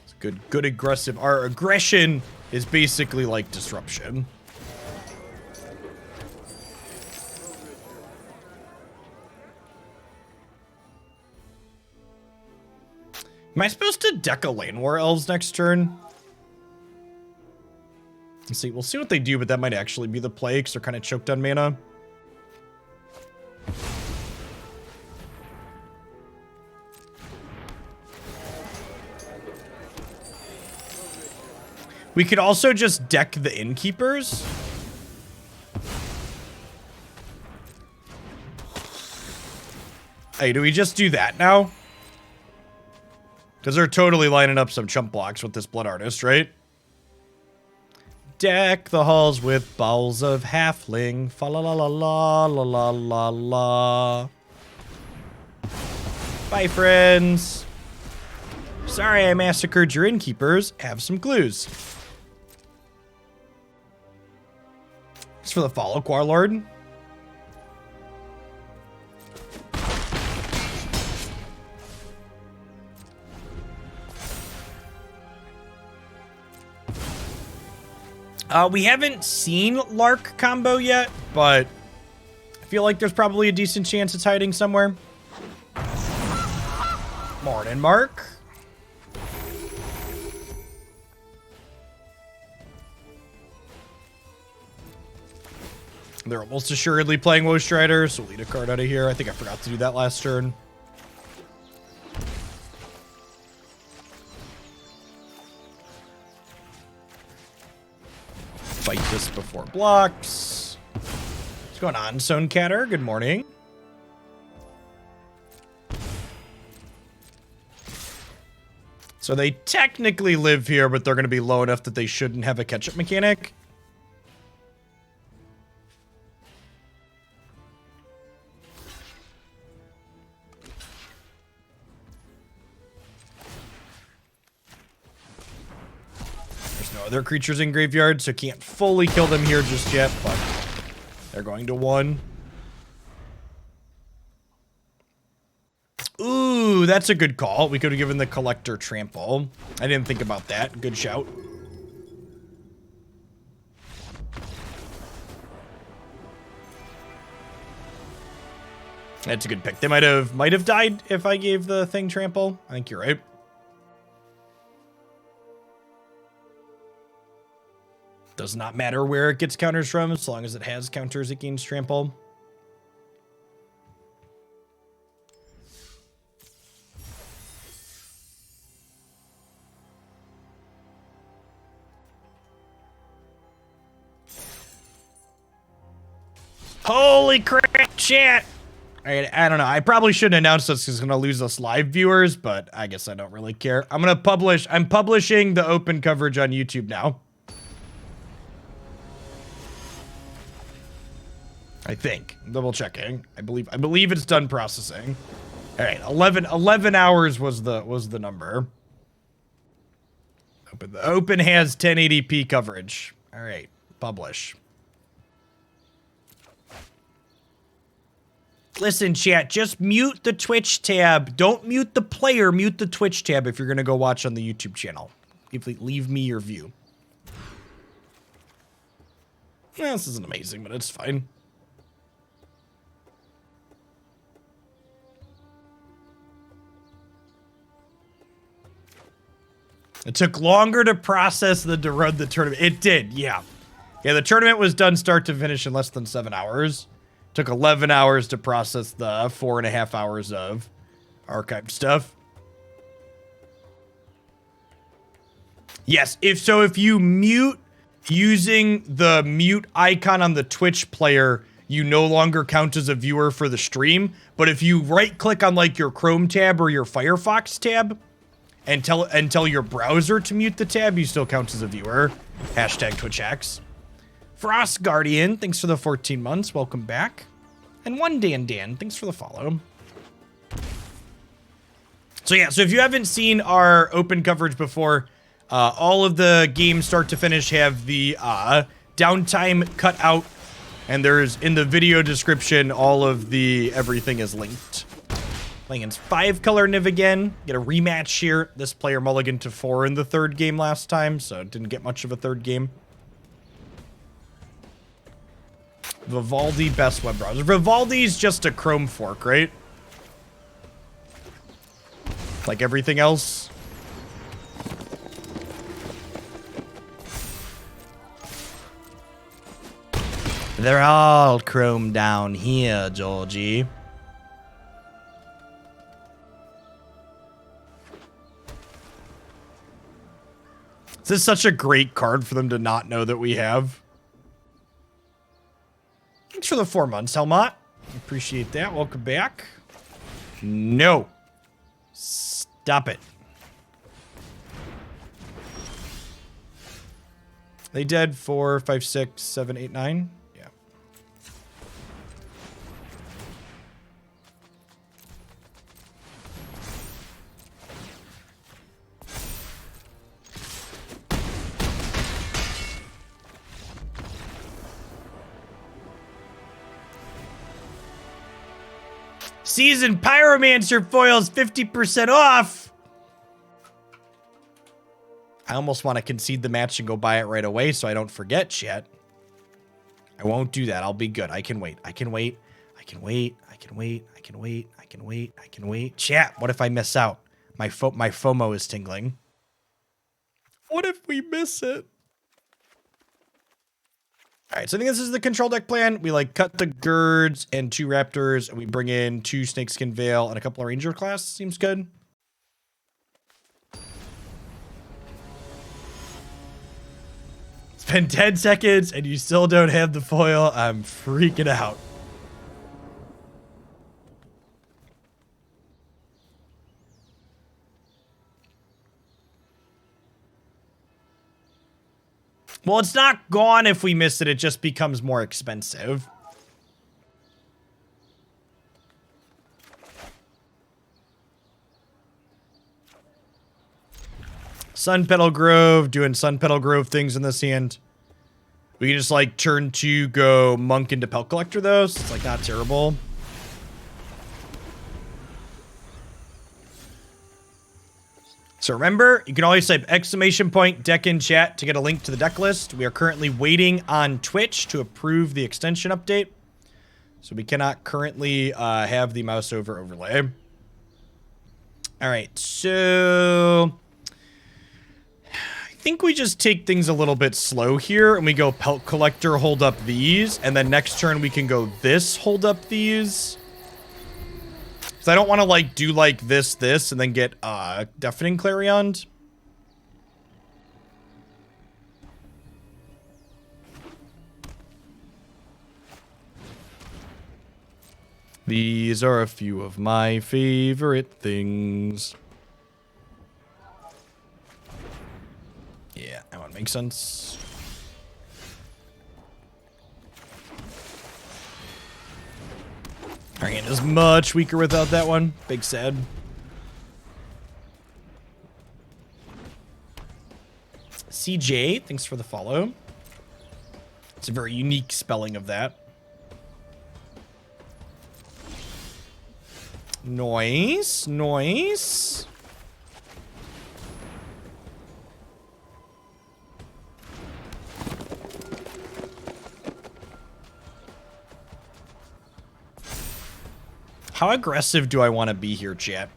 It's good aggressive. Our aggression is basically like disruption. Am I supposed to deck a Lane War Elves next turn? Let's see. We'll see what they do, but that might actually be the play because they're kind of choked on mana. We could also just deck the Innkeepers. Hey, do we just do that now? Because they're totally lining up some chump blocks with this Blood Artist, right? Deck the halls with balls of halfling. Fa la la la la la la la la. Bye, friends. Sorry I massacred your Innkeepers. Have some clues. It's for the Follow Warlord. We haven't seen Lark combo yet, but I feel like there's probably a decent chance it's hiding somewhere. Morning, Mark. They're almost assuredly playing Woe Strider, so we'll lead a card out of here. I think I forgot to do that last turn. Fight this before blocks. What's going on, Stonecatter? Good morning. So they technically live here, but they're going to be low enough that they shouldn't have a catch-up mechanic. Other creatures in graveyard, so can't fully kill them here just yet, but they're going to 1. Ooh, that's a good call. We could have given the Collector trample. I didn't think about that. Good shout. That's a good pick. They might have died if I gave the thing trample. I think you're right. Does not matter where it gets counters from, as long as it has counters it gains trample. Holy crap, chat! I don't know. I probably shouldn't announce this because it's going to lose us live viewers, but I guess I don't really care. I'm publishing the open coverage on YouTube now. I think. Double checking. I believe it's done processing. All right, 11 hours was the number. The open has 1080p coverage. All right, publish. Listen, chat, just mute the Twitch tab. Don't mute the player, mute the Twitch tab if you're going to go watch on the YouTube channel. Leave me your view. Yeah, this isn't amazing, but it's fine. It took longer to process than to run the tournament. It did, yeah. Yeah, the tournament was done start to finish in less than 7 hours. Took 11 hours to process the 4.5 hours of archived stuff. Yes, if you mute using the mute icon on the Twitch player, you no longer count as a viewer for the stream. But if you right-click on like your Chrome tab or your Firefox tab, and tell your browser to mute the tab, you still count as a viewer. Hashtag TwitchX. Frost Guardian, thanks for the 14 months. Welcome back. And one Dan, thanks for the follow. So yeah, so if you haven't seen our open coverage before, all of the games start to finish have the downtime cut out. And there's, in the video description, all of the everything is linked. Playing against 5-color Niv again. Get a rematch here. This player mulliganed to 4 in the 3rd game last time, so didn't get much of a 3rd game. Vivaldi, best web browser. Vivaldi's just a Chrome fork, right? Like everything else. They're all chrome down here, Georgie. This is such a great card for them to not know that we have. Thanks for the 4 months, Helmut. Appreciate that. Welcome back. No. Stop it. They dead 4, 5, 6, 7, 8, 9. Yeah. Seasoned Pyromancer foils 50% off. I almost want to concede the match and go buy it right away so I don't forget shit. I won't do that. I'll be good. I can wait. I can wait. I can wait. I can wait. I can wait. I can wait. I can wait. Chat, what if I miss out? My FOMO is tingling. What if we miss it? All right, so I think this is the control deck plan. We like cut the Girds and 2 Raptors, and we bring in 2 Snakeskin Veil and a couple of Ranger class. Seems good. It's been 10 seconds, and you still don't have the foil. I'm freaking out. Well, it's not gone if we miss it. It just becomes more expensive. Sunpetal Grove, doing Sunpetal Grove things in this hand. We can just like turn 2, go Monk into Pelt Collector though, so it's like not terrible. So remember, you can always type !deck in chat to get a link to the deck list. We are currently waiting on Twitch to approve the extension update. So we cannot currently have the mouse over overlay. All right, so I think we just take things a little bit slow here and we go Pelt Collector, hold up these, and then next turn we can go this, hold up these. I don't want to like do like this, and then get Deafening Clarion. These are a few of my favorite things. Yeah, that one makes sense. Our hand is much weaker without that one. Big sad. CJ, thanks for the follow. It's a very unique spelling of that. Nice, nice. How aggressive do I want to be here, chat?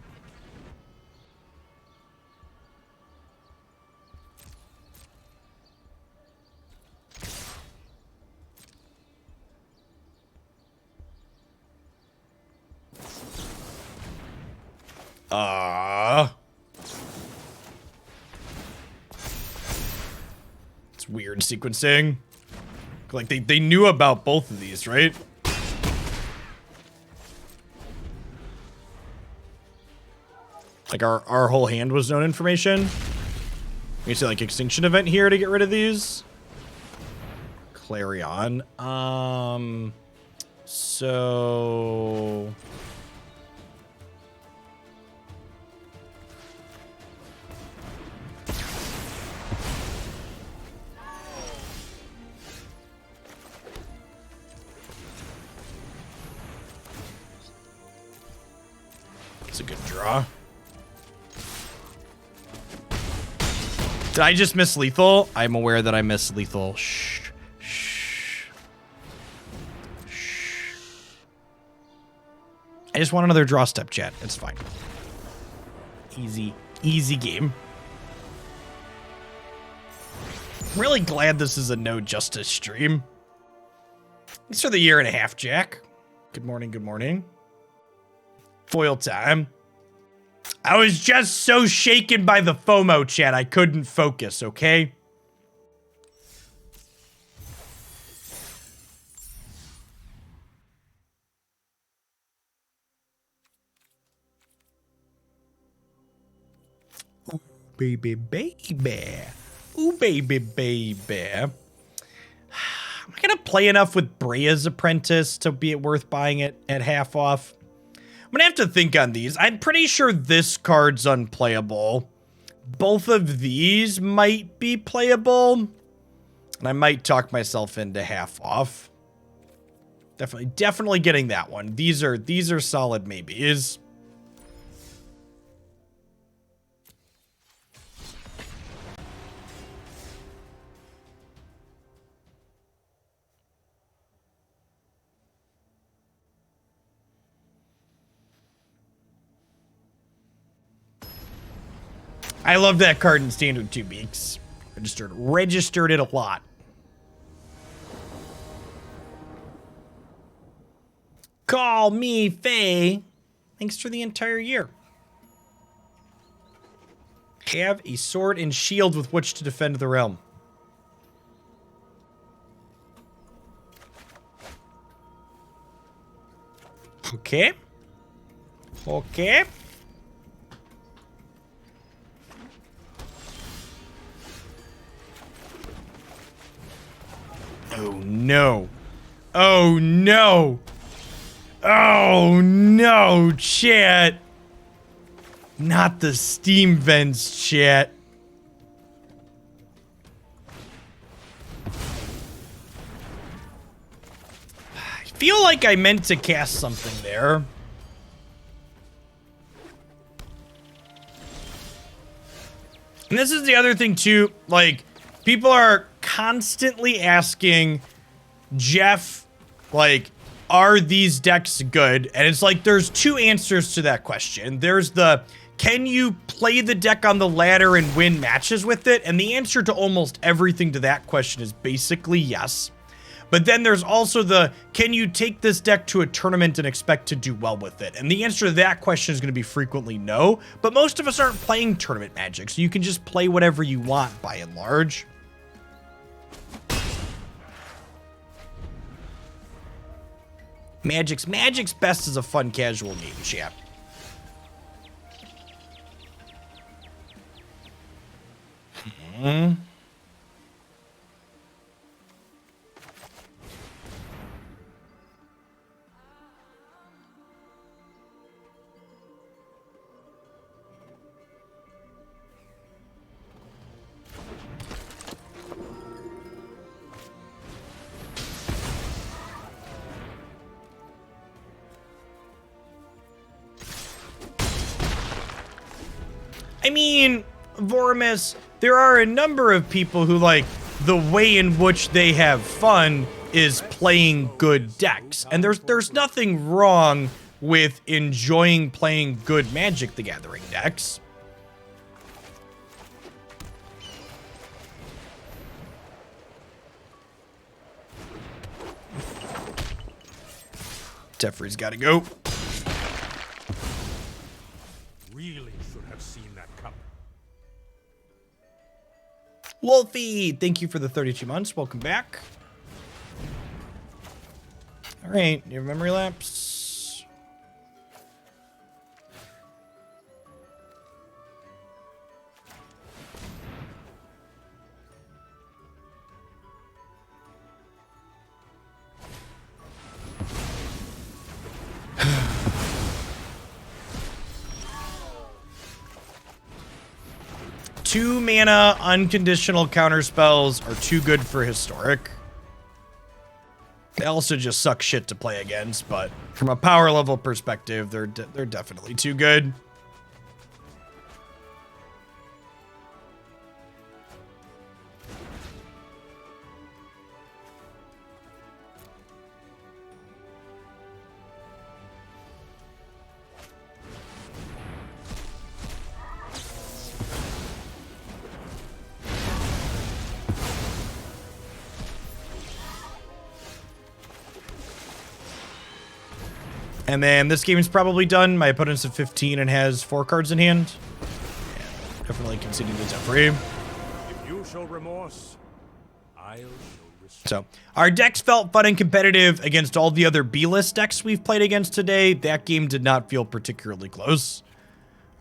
It's weird sequencing. Like they knew about both of these, right? Like our whole hand was known information. We see like extinction event here to get rid of these. Clarion. So it's a good draw. Did I just miss lethal? I'm aware that I missed lethal. Shh. Shh. Shh. I just want another draw step, chat. It's fine. Easy game. I'm really glad this is a no justice stream. Thanks for the year and a half, Jack. Good morning, good morning. Foil time. I was just so shaken by the FOMO chat, I couldn't focus, okay? Ooh, baby, baby. Ooh, baby, baby. Am I gonna play enough with Brea's Apprentice to be it worth buying it at half off? I'm gonna have to think on these. I'm pretty sure this card's unplayable. Both of these might be playable. And I might talk myself into half off. Definitely getting that one. These are solid maybes. I love that card in Standard 2 Beaks. Registered it a lot. Call me Faye. Thanks for the entire year. Have a sword and shield with which to defend the realm. Okay. Okay. Oh no. Oh no. Oh no, chat. Not the steam vents, chat. I feel like I meant to cast something there. And this is the other thing too, like, people are constantly asking Jeff, like, are these decks good? And it's like, there's two answers to that question. There's the, can you play the deck on the ladder and win matches with it? And the answer to almost everything to that question is basically yes. But then there's also the, can you take this deck to a tournament and expect to do well with it? And the answer to that question is going to be frequently no. But most of us aren't playing tournament Magic, so you can just play whatever you want by and large. Magic's best as a fun casual game, chat. I mean, Vormis, there are a number of people who, like, the way in which they have fun is playing good decks. And there's nothing wrong with enjoying playing good Magic the Gathering decks. Teferi's gotta go. Really should have seen that coming. Wolfie, thank you for the 32 months. Welcome back. All right, you have memory lapse. Two mana unconditional counter spells are too good for historic. They also just suck shit to play against, but from a power level perspective, they're definitely too good. And then this game is probably done. My opponent's at 15 and has 4 cards in hand. Yeah, definitely conceding to Zephyr. If you show remorse, I'll show respect. So, our decks felt fun and competitive against all the other B-list decks we've played against today. That game did not feel particularly close.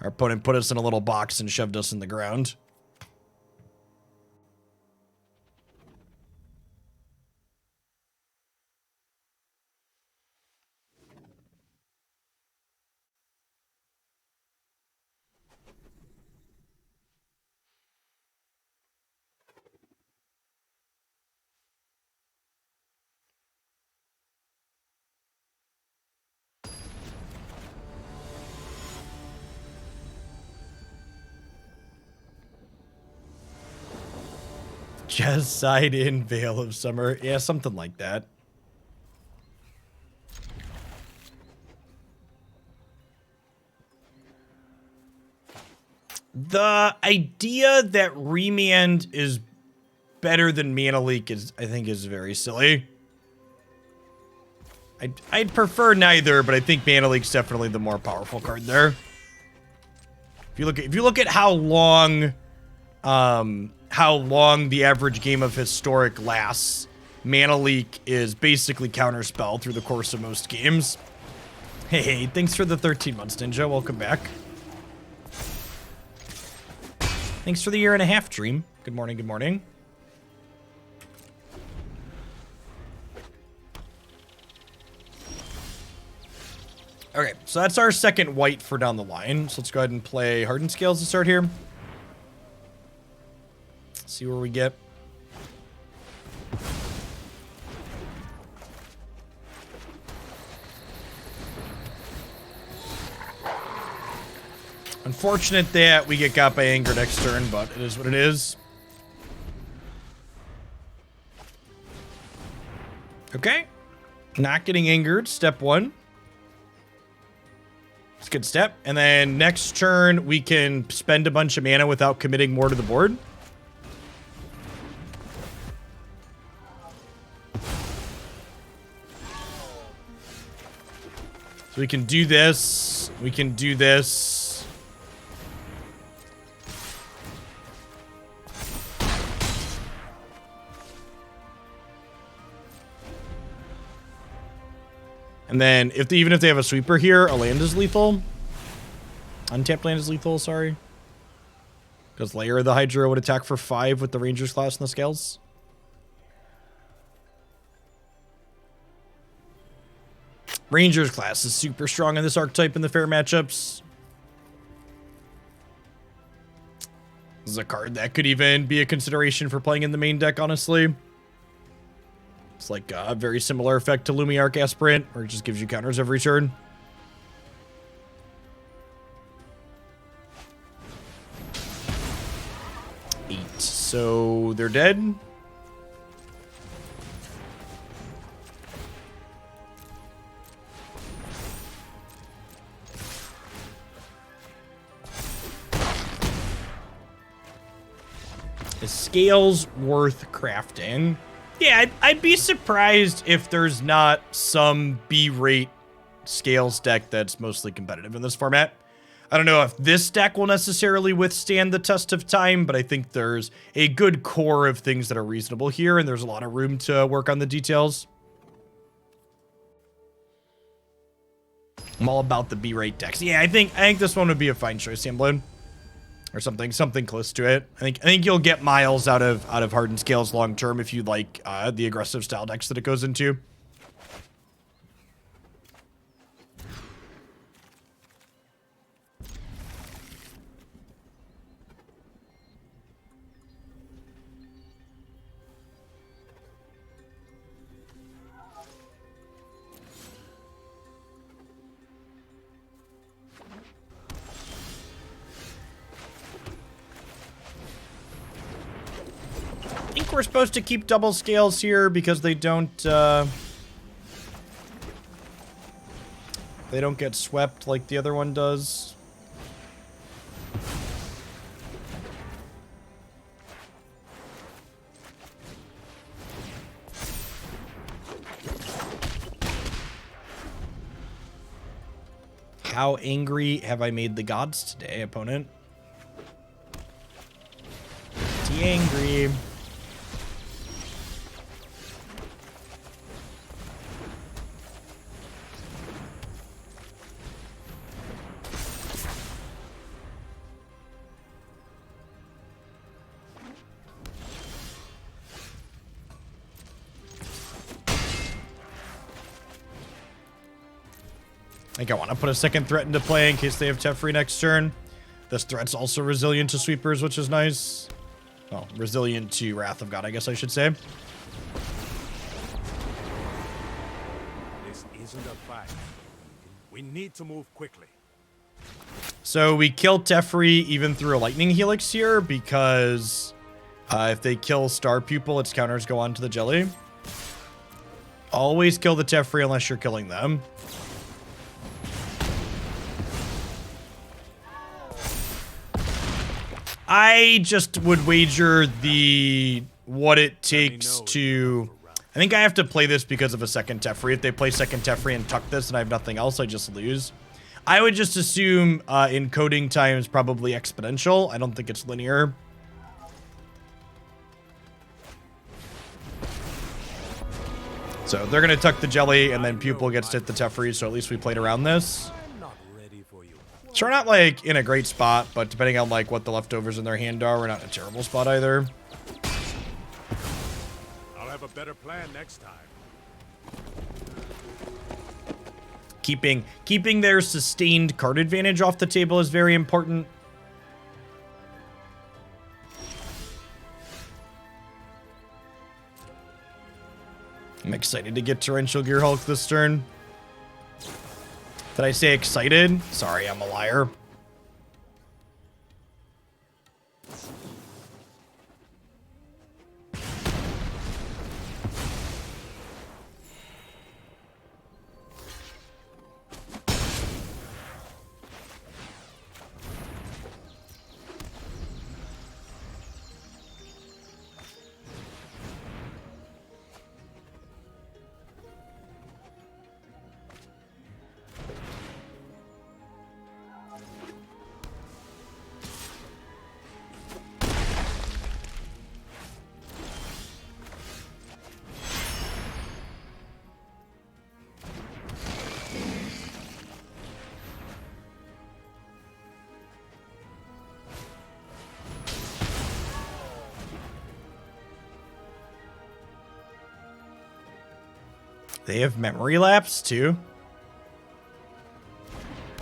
Our opponent put us in a little box and shoved us in the ground. Just side in Veil of Summer. Yeah, something like that. The idea that Remand is better than Mana Leak is, I think, is very silly. I'd prefer neither, but I think Mana Leak's definitely the more powerful card there. If you look at how long the average game of Historic lasts, Mana Leak is basically counterspell through the course of most games. Hey, thanks for the 13 months, Ninja. Welcome back. Thanks for the 1.5 year, Dream. Good morning, good morning. Okay, so that's our second white for down the line. So let's go ahead and play Hardened Scales to start here. See where we get. Unfortunate that we get got by anger next turn, but it is what it is. Okay. Not getting angered, step 1. It's a good step. And then next turn, we can spend a bunch of mana without committing more to the board. So we can do this. We can do this. And then even if they have a sweeper here, a land is lethal. Untapped land is lethal, sorry. Because Lair of the Hydra would attack for 5 with the Ranger's class and the Scales. Ranger's class is super strong in this archetype in the fair matchups. This is a card that could even be a consideration for playing in the main deck, honestly. It's like a very similar effect to Luminarch Aspirant, where it just gives you counters every turn. Eight. So they're dead. Is Scales worth crafting? Yeah, I'd be surprised if there's not some B-rate Scales deck that's mostly competitive in this format. I don't know if this deck will necessarily withstand the test of time, but I think there's a good core of things that are reasonable here, and there's a lot of room to work on the details. I'm all about the B-rate decks. Yeah, I think this one would be a fine choice, Samblone. Or something close to it. I think you'll get miles out of Hardened Scales long term if you like the aggressive style decks that it goes into. I think we're supposed to keep double Scales here because they don't get swept like the other one does. How angry have I made the gods today, opponent? Pretty angry. I think I want to put a second threat into play in case they have Teferi next turn. This threat's also resilient to sweepers, which is nice. Well, resilient to Wrath of God, I guess I should say. This isn't a fight. We need to move quickly. So we kill Teferi even through a Lightning Helix here because if they kill Star Pupil, its counters go on to the Jelly. Always kill the Teferi unless you're killing them. I just would wager what it takes to... I think I have to play this because of a second Teferi. If they play second Teferi and tuck this and I have nothing else, I just lose. I would just assume encoding time is probably exponential. I don't think it's linear. So they're going to tuck the Jelly and then Pupil gets to hit the Teferi, so at least we played around this. So we're not, like, in a great spot, but depending on, like, what the leftovers in their hand are, we're not in a terrible spot either. I'll have a better plan next time. Keeping their sustained card advantage off the table is very important. I'm excited to get Torrential Gearhulk this turn. Did I say excited? Sorry, I'm a liar. They have memory lapse too.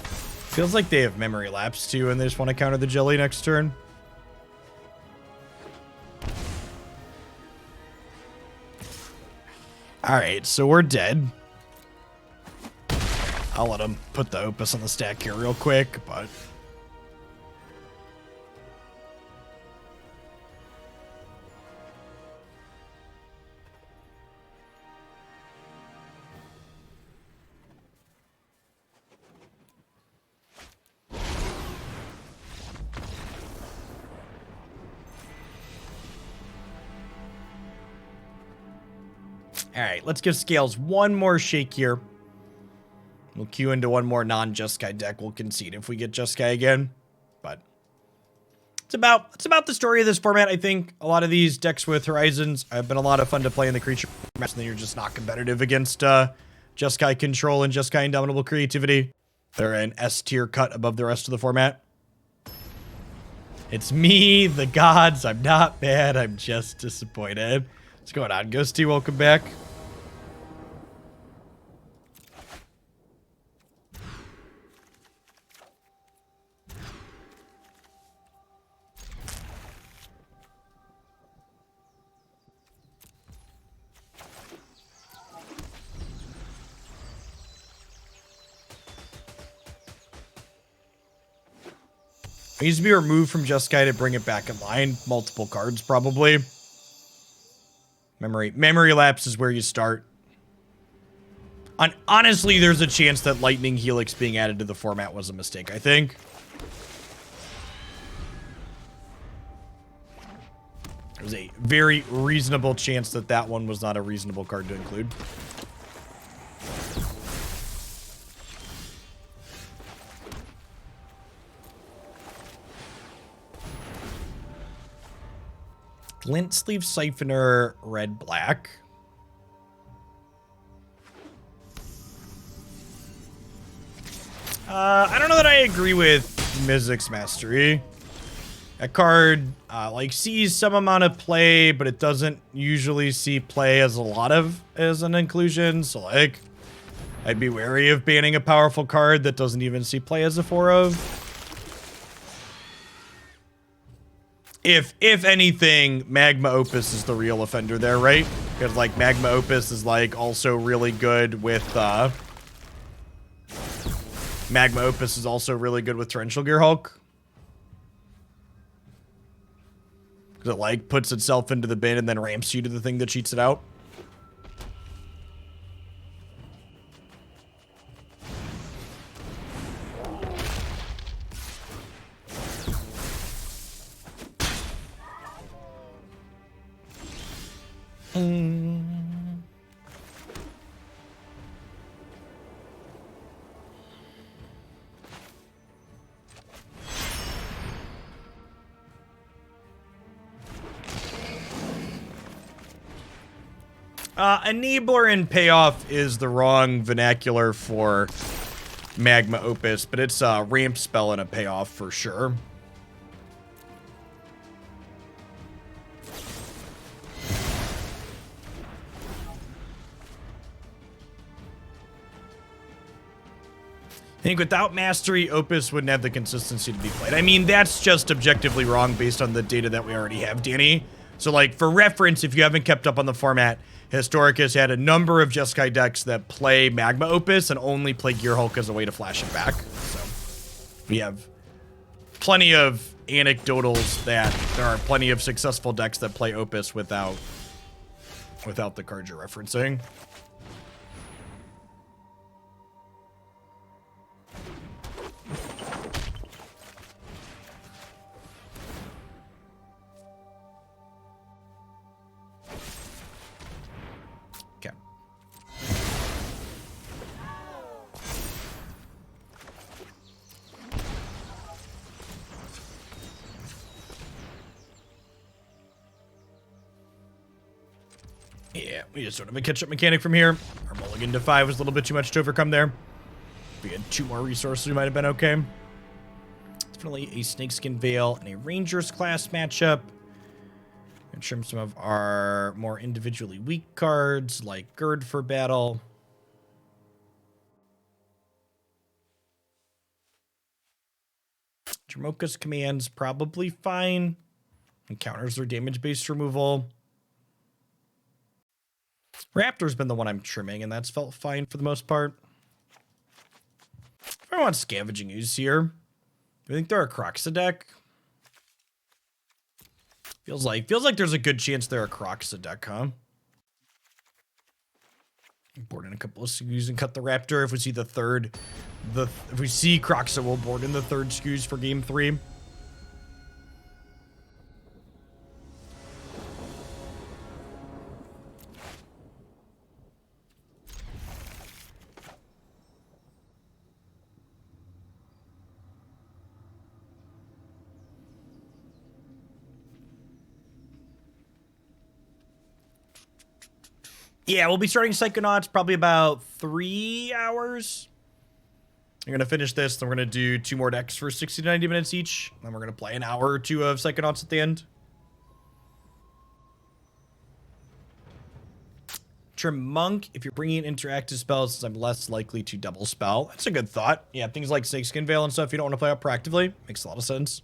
Feels like they have memory lapse too, and they just want to counter the Jelly next turn. Alright, so we're dead. I'll let him put the Opus on the stack here real quick, but... Alright, let's give Scales one more shake here. We'll queue into one more non-Jeskai deck. We'll concede if we get Jeskai again. But it's about the story of this format. I think a lot of these decks with Horizons have been a lot of fun to play in the creature match, and then you're just not competitive against Jeskai Control and Jeskai Indomitable Creativity. They're an S tier cut above the rest of the format. It's me, the gods. I'm not bad. I'm just disappointed. What's going on, Ghosty? Welcome back. It needs to be removed from Jeskai to bring it back in line. Multiple cards, probably. Memory lapse is where you start. Honestly, there's a chance that Lightning Helix being added to the format was a mistake, I think. There's a very reasonable chance that that one was not a reasonable card to include. Glint Sleeve Siphoner, red, black. I don't know that I agree with Mizzix's Mastery. That card, like, sees some amount of play, but it doesn't usually see play as an inclusion. So, like, I'd be wary of banning a powerful card that doesn't even see play as a 4 of. If anything, Magma Opus is the real offender there, right? Because, like, Magma Opus is, like, also really good with, Magma Opus is also really good with Torrential Gear Hulk. Because it, like, puts itself into the bin and then ramps you to the thing that cheats it out. Enabler and Payoff is the wrong vernacular for Magma Opus, but it's a ramp spell and a payoff for sure. I think without Mastery, Opus wouldn't have the consistency to be played. I mean, that's just objectively wrong based on the data that we already have, Danny. So, like, for reference, if you haven't kept up on the format, Historic has had a number of Jeskai decks that play Magma Opus and only play Gear Hulk as a way to flash it back. So, we have plenty of anecdotals that there are plenty of successful decks that play Opus without the card you're referencing. Yeah, we just sort of a catch-up mechanic from here. Our mulligan to 5 was a little bit too much to overcome there. If we had 2 more resources, we might have been okay. Definitely a Snakeskin Veil and a Rangers class matchup. And trim some of our more individually weak cards, like Gird for battle. Dromoka's commands probably fine. And counters their damage-based removal. Raptor's been the one I'm trimming, and that's felt fine for the most part. I want Scavenging Ooze here. I think they're a Croxa deck. Feels like there's a good chance they're a Croxa deck, huh? Board in a couple of skews and cut the Raptor. If we see if we see Croxa, we'll board in the 3rd skews for game 3. Yeah, we'll be starting Psychonauts probably about 3 hours. I'm going to finish this, then we're going to do 2 more decks for 60 to 90 minutes each. Then we're going to play an hour or 2 of Psychonauts at the end. Trim Monk, if you're bringing in interactive spells, I'm less likely to double spell. That's a good thought. Yeah, things like Snakeskin Veil and stuff you don't want to play out proactively. Makes a lot of sense.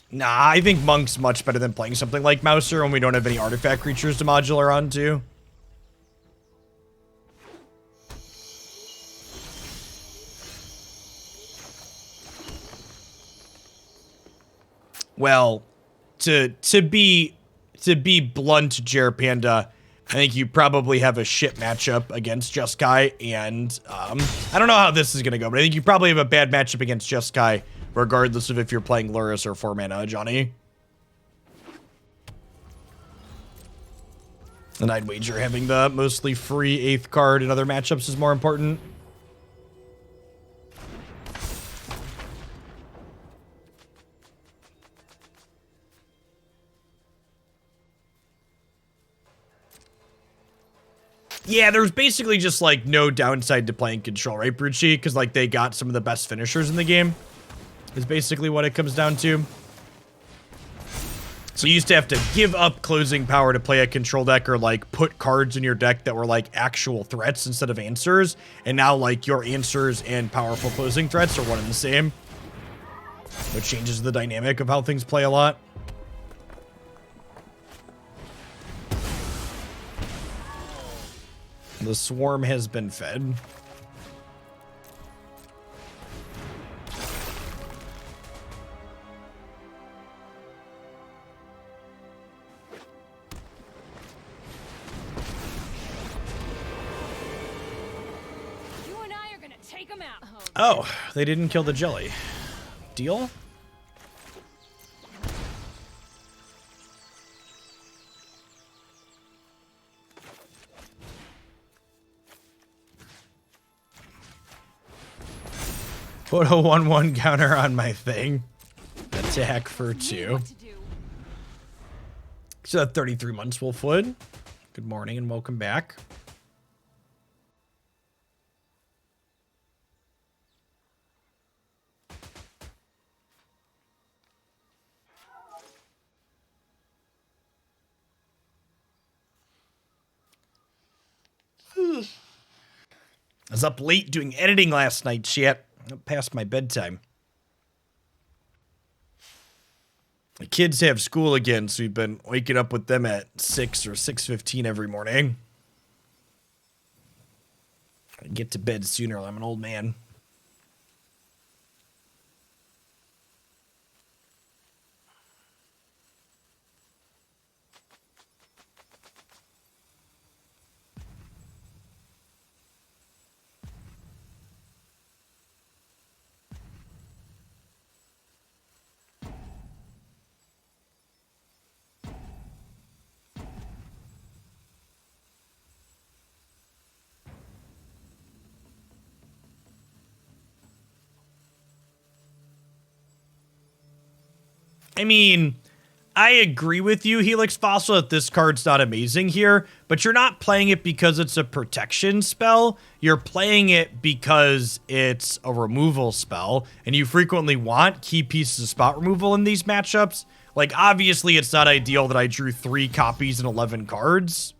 Nah, I think Monk's much better than playing something like Mouser when we don't have any artifact creatures to modular onto. Well, to be blunt, Jer Panda, I think you probably have a shit matchup against Jeskai, and I don't know how this is gonna go, but I think you probably have a bad matchup against Jeskai, regardless of if you're playing Lurrus or 4-mana Johnny. And I'd wager having the mostly free 8th card in other matchups is more important. Yeah, there's basically just, like, no downside to playing Control, right, Brucci? Because, like, they got some of the best finishers in the game. Is basically what it comes down to. So you used to have to give up closing power to play a Control deck or, like, put cards in your deck that were, like, actual threats instead of answers. And now, like, your answers and powerful closing threats are one and the same. Which changes the dynamic of how things play a lot. The swarm has been fed. You and I are gonna take them out. Oh, they didn't kill the jelly. Deal? Put a 1/1 counter on my thing. Attack for 2. So 33 months, Wolfwood. Good morning and welcome back. I was up late doing editing last night, shit. Past my bedtime. The kids have school again, so we've been waking up with them at 6 or 6:15 every morning. I get to bed sooner. I'm an old man. I mean, I agree with you, Helix Fossil, that this card's not amazing here, but you're not playing it because it's a protection spell. You're playing it because it's a removal spell, and you frequently want key pieces of spot removal in these matchups. Like, obviously, it's not ideal that I drew 3 copies and 11 cards.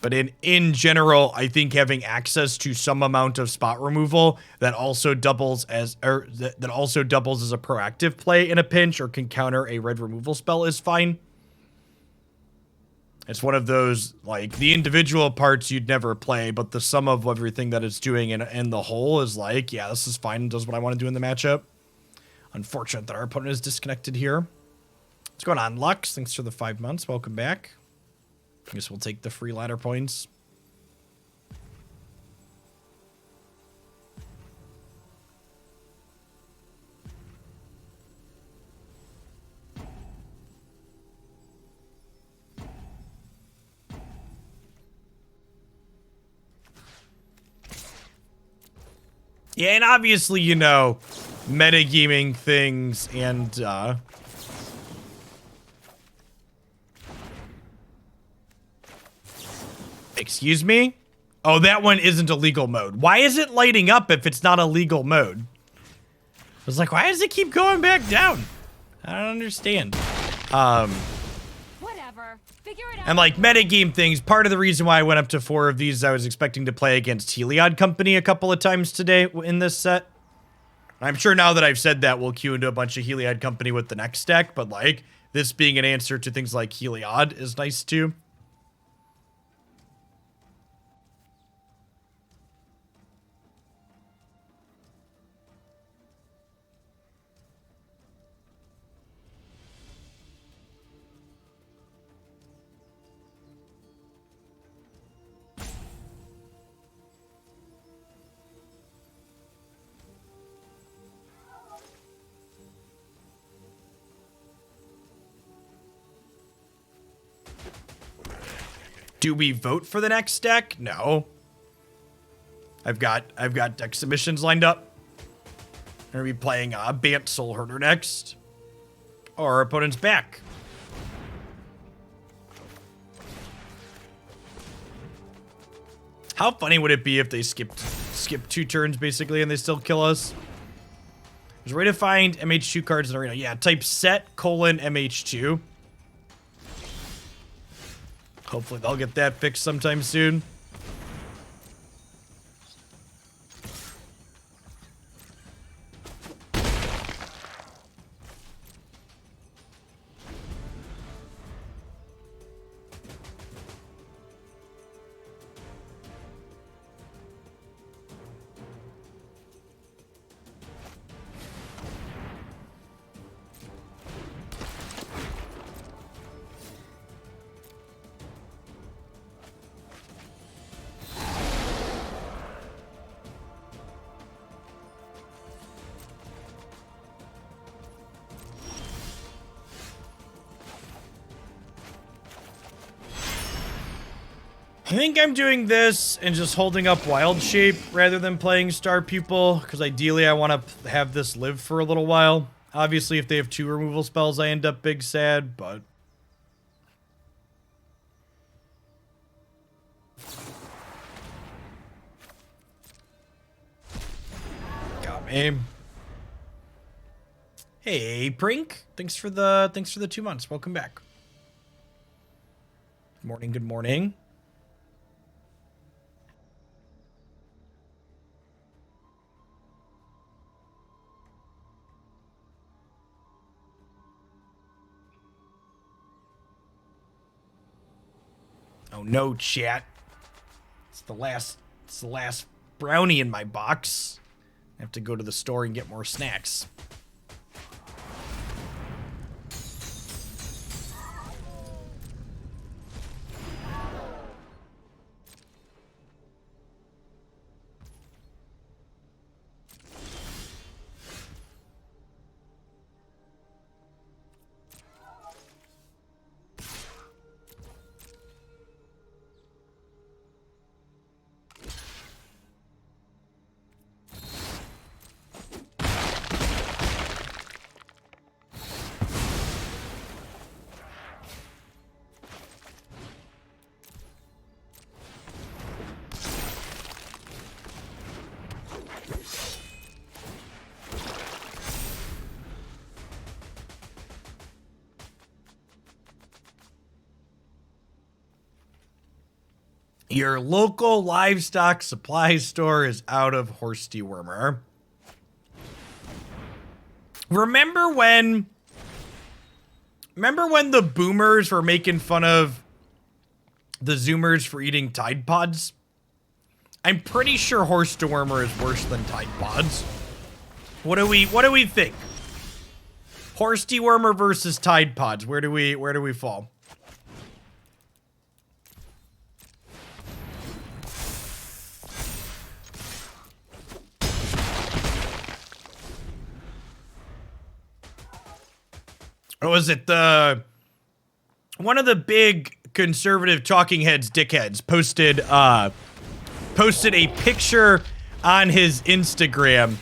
But in general, I think having access to some amount of spot removal that also doubles as that also doubles as a proactive play in a pinch or can counter a red removal spell is fine. It's one of those, like, the individual parts you'd never play, but the sum of everything that it's doing and the whole is like, yeah, this is fine and does what I want to do in the matchup. Unfortunate that our opponent is disconnected here. What's going on, Lux? Thanks for the 5 months. Welcome back. I guess we'll take the free ladder points. Yeah, and obviously, you know, metagaming things and, excuse me? Oh, that one isn't a legal mode. Why is it lighting up if it's not a legal mode? I was like, why does it keep going back down? I don't understand. Whatever. Figure it out. And like metagame things, part of the reason why I went up to 4 of these, I was expecting to play against Heliod Company a couple of times today in this set. I'm sure now that I've said that, we'll queue into a bunch of Heliod Company with the next deck, but like, this being an answer to things like Heliod is nice too. Do we vote for the next deck? No. I've got deck submissions lined up. We're gonna be playing Bant Soul Herder next. Or our opponent's back. How funny would it be if they skip 2 turns basically and they still kill us? There's a way to find MH2 cards in Arena. Yeah, type set :MH2. Hopefully they'll get that fixed sometime soon. I think I'm doing this and just holding up Wild Shape rather than playing Star Pupil, because ideally I want to have this live for a little while. Obviously, if they have 2 removal spells, I end up big sad, but... Got me. Hey, Prink. Thanks for the 2 months. Welcome back. Good morning, good morning. Oh no, chat. It's the last brownie in my box. I have to go to the store and get more snacks. Your local livestock supply store is out of horse dewormer. Remember when the boomers were making fun of the Zoomers for eating Tide Pods? I'm pretty sure horse dewormer is worse than Tide Pods. What do we think? Horse dewormer versus Tide Pods. Where do we fall? Or was it one of the big conservative talking heads, dickheads, posted a picture on his Instagram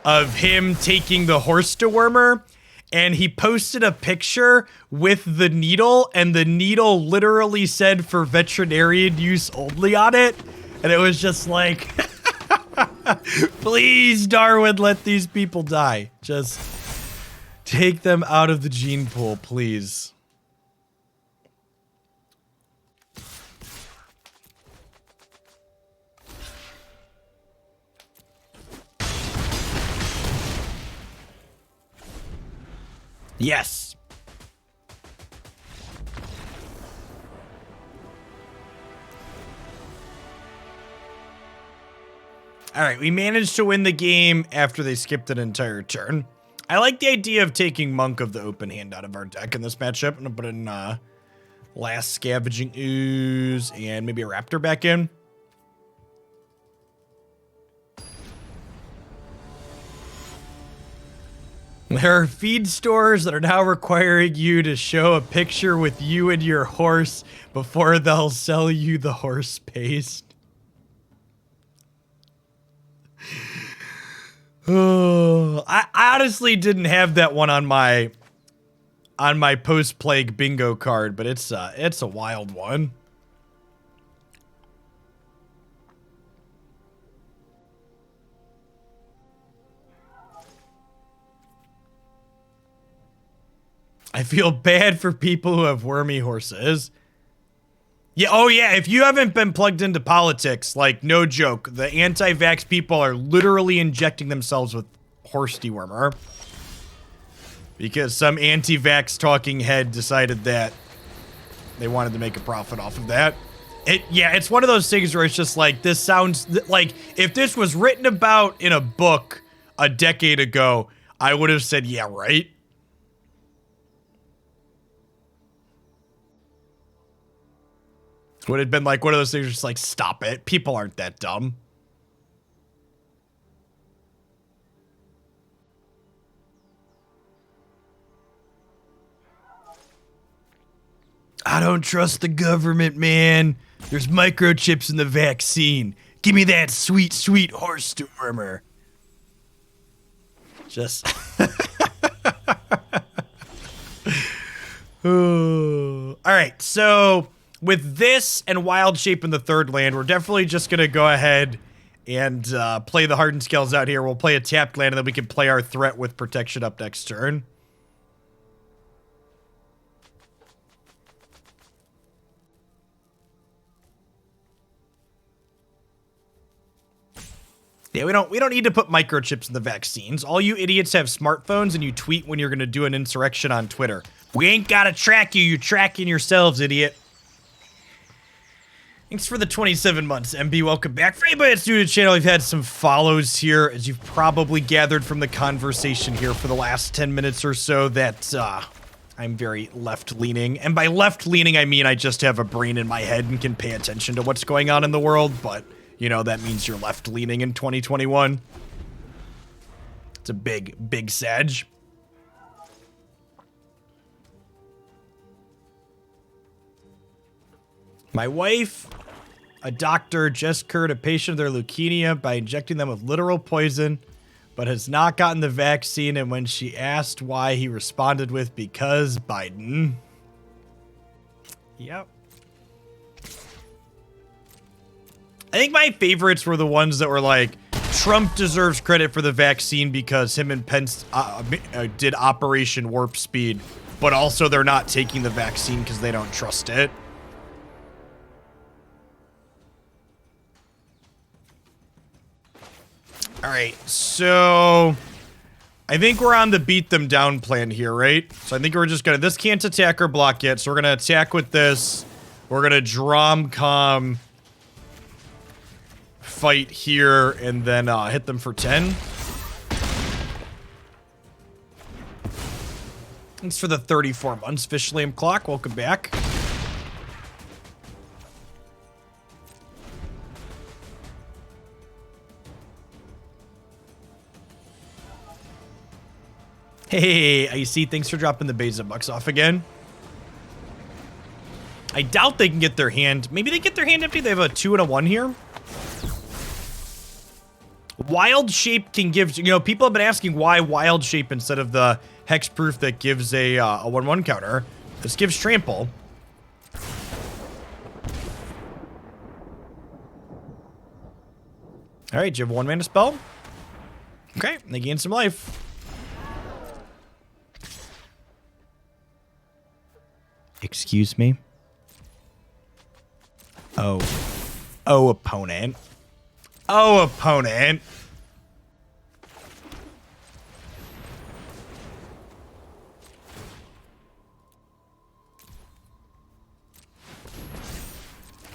of him taking the horse dewormer, and he posted a picture with the needle, and the needle literally said for veterinarian use only on it, and it was just like, please, Darwin, let these people die. Just take them out of the gene pool, please. Yes. All right, we managed to win the game after they skipped an entire turn. I like the idea of taking Monk of the Open Hand out of our deck in this matchup. I'm gonna put in last Scavenging Ooze and maybe a Raptor back in. There are feed stores that are now requiring you to show a picture with you and your horse before they'll sell you the horse paste. Oh, I honestly didn't have that one on my post-plague bingo card, but it's a wild one. I feel bad for people who have wormy horses. Yeah, oh yeah, if you haven't been plugged into politics, like, no joke, the anti-vax people are literally injecting themselves with horse dewormer. Because some anti-vax talking head decided that they wanted to make a profit off of that. Yeah, it's one of those things where it's just like, this sounds, like, if this was written about in a book a decade ago, I would have said, yeah, right? Would have been like one of those things just like, stop it. People aren't that dumb. I don't trust the government, man. There's microchips in the vaccine. Give me that sweet, sweet horse dewormer. Just... All right, so... with this and Wild Shape in the third land, we're definitely just going to go ahead and play the Hardened Scales out here. We'll play a tapped land, and then we can play our threat with protection up next turn. Yeah, we don't need to put microchips in the vaccines. All you idiots have smartphones, and you tweet when you're going to do an insurrection on Twitter. We ain't got to track you. You're tracking yourselves, idiot. Thanks for the 27 months, MB. Welcome back. For anybody that's new to the channel, we've had some follows here, as you've probably gathered from the conversation here for the last 10 minutes or so, that I'm very left-leaning. And by left-leaning, I mean I just have a brain in my head and can pay attention to what's going on in the world, but, you know, that means you're left-leaning in 2021. It's a big, big sedge. My wife, a doctor, just cured a patient of their leukemia by injecting them with literal poison, but has not gotten the vaccine, and when she asked why, he responded with, because Biden. Yep. I think my favorites were the ones that were like, Trump deserves credit for the vaccine because him and Pence did Operation Warp Speed, but also they're not taking the vaccine because they don't trust it. All right, so I think we're on the beat them down plan here, right? So I think we're just gonna, this can't attack or block yet, so we're gonna attack with this. We're gonna Dromcom fight here and then hit them for 10. Thanks for the 34 months, Fish Lamb Clock. Welcome back. Hey, Icy, thanks for dropping the Beza bucks off again. I doubt they can get their hand. Maybe they get their hand empty. They have a 2 and a 1 here. Wild Shape can give, you know, people have been asking why Wild Shape instead of the Hexproof that gives a 1/1 counter. This gives Trample. All right, do you have a 1-mana spell? Okay, they gain some life. Excuse me? Oh. Oh, opponent. Oh, opponent.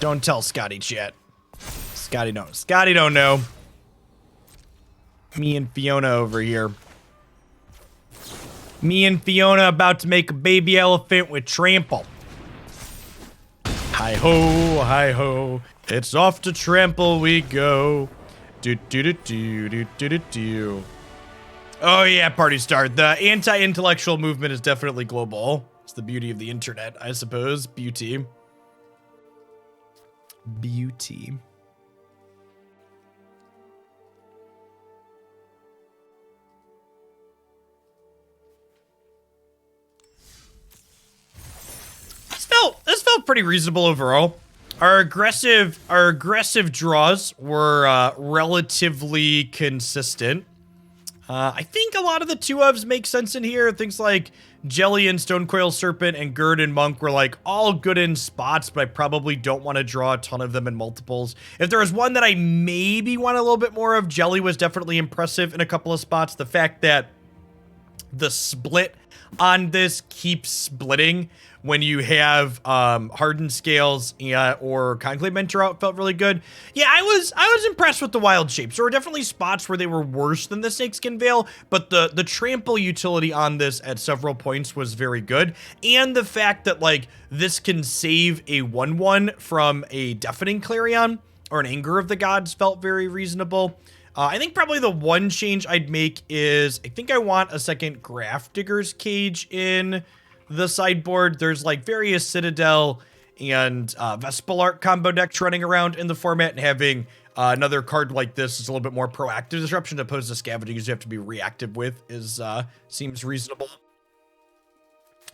Don't tell Scotty chat. Scotty don't know. Me and Fiona over here. Me and Fiona about to make a baby elephant with Trample. Hi-ho, hi-ho. It's off to Trample we go. Do-do-do-do-do-do-do-do. Oh yeah, party start. The anti-intellectual movement is definitely global. It's the beauty of the internet, I suppose. Beauty. Beauty. This felt pretty reasonable overall. Our aggressive draws were relatively consistent. I think a lot of the 2-ofs make sense in here. Things like Jelly and Stonecoil Serpent and Gird and Monk were like all good in spots, but I probably don't want to draw a ton of them in multiples. If there was one that I maybe want a little bit more of, Jelly was definitely impressive in a couple of spots. The fact that the split on this keeps splitting when you have Hardened Scales or Conclave Mentor out felt really good. Yeah, I was impressed with the wild shapes. There were definitely spots where they were worse than the Snakeskin Veil, but the trample utility on this at several points was very good. And the fact that like this can save a 1/1 from a Deafening Clarion or an Anger of the Gods felt very reasonable. I think probably the one change I'd make is I think I want a second Grafdigger's Cage in the sideboard. There's like various Citadel and Vespal Art combo decks running around in the format, and having another card like this is a little bit more proactive disruption opposed to Scavenging Ooze you have to be reactive with is seems reasonable.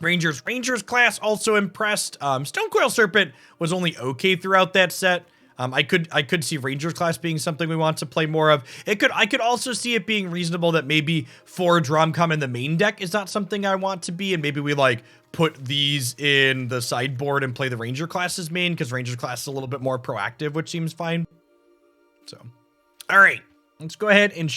Rangers class also impressed. Stonecoil Serpent was only okay throughout that set. I could see Rangers class being something we want to play more of. I could also see it being reasonable that maybe 4 Dromcom in the main deck is not something I want to be, and maybe we like put these in the sideboard and play the Ranger class's main, because Ranger class is a little bit more proactive, which seems fine. So, all right, let's go ahead and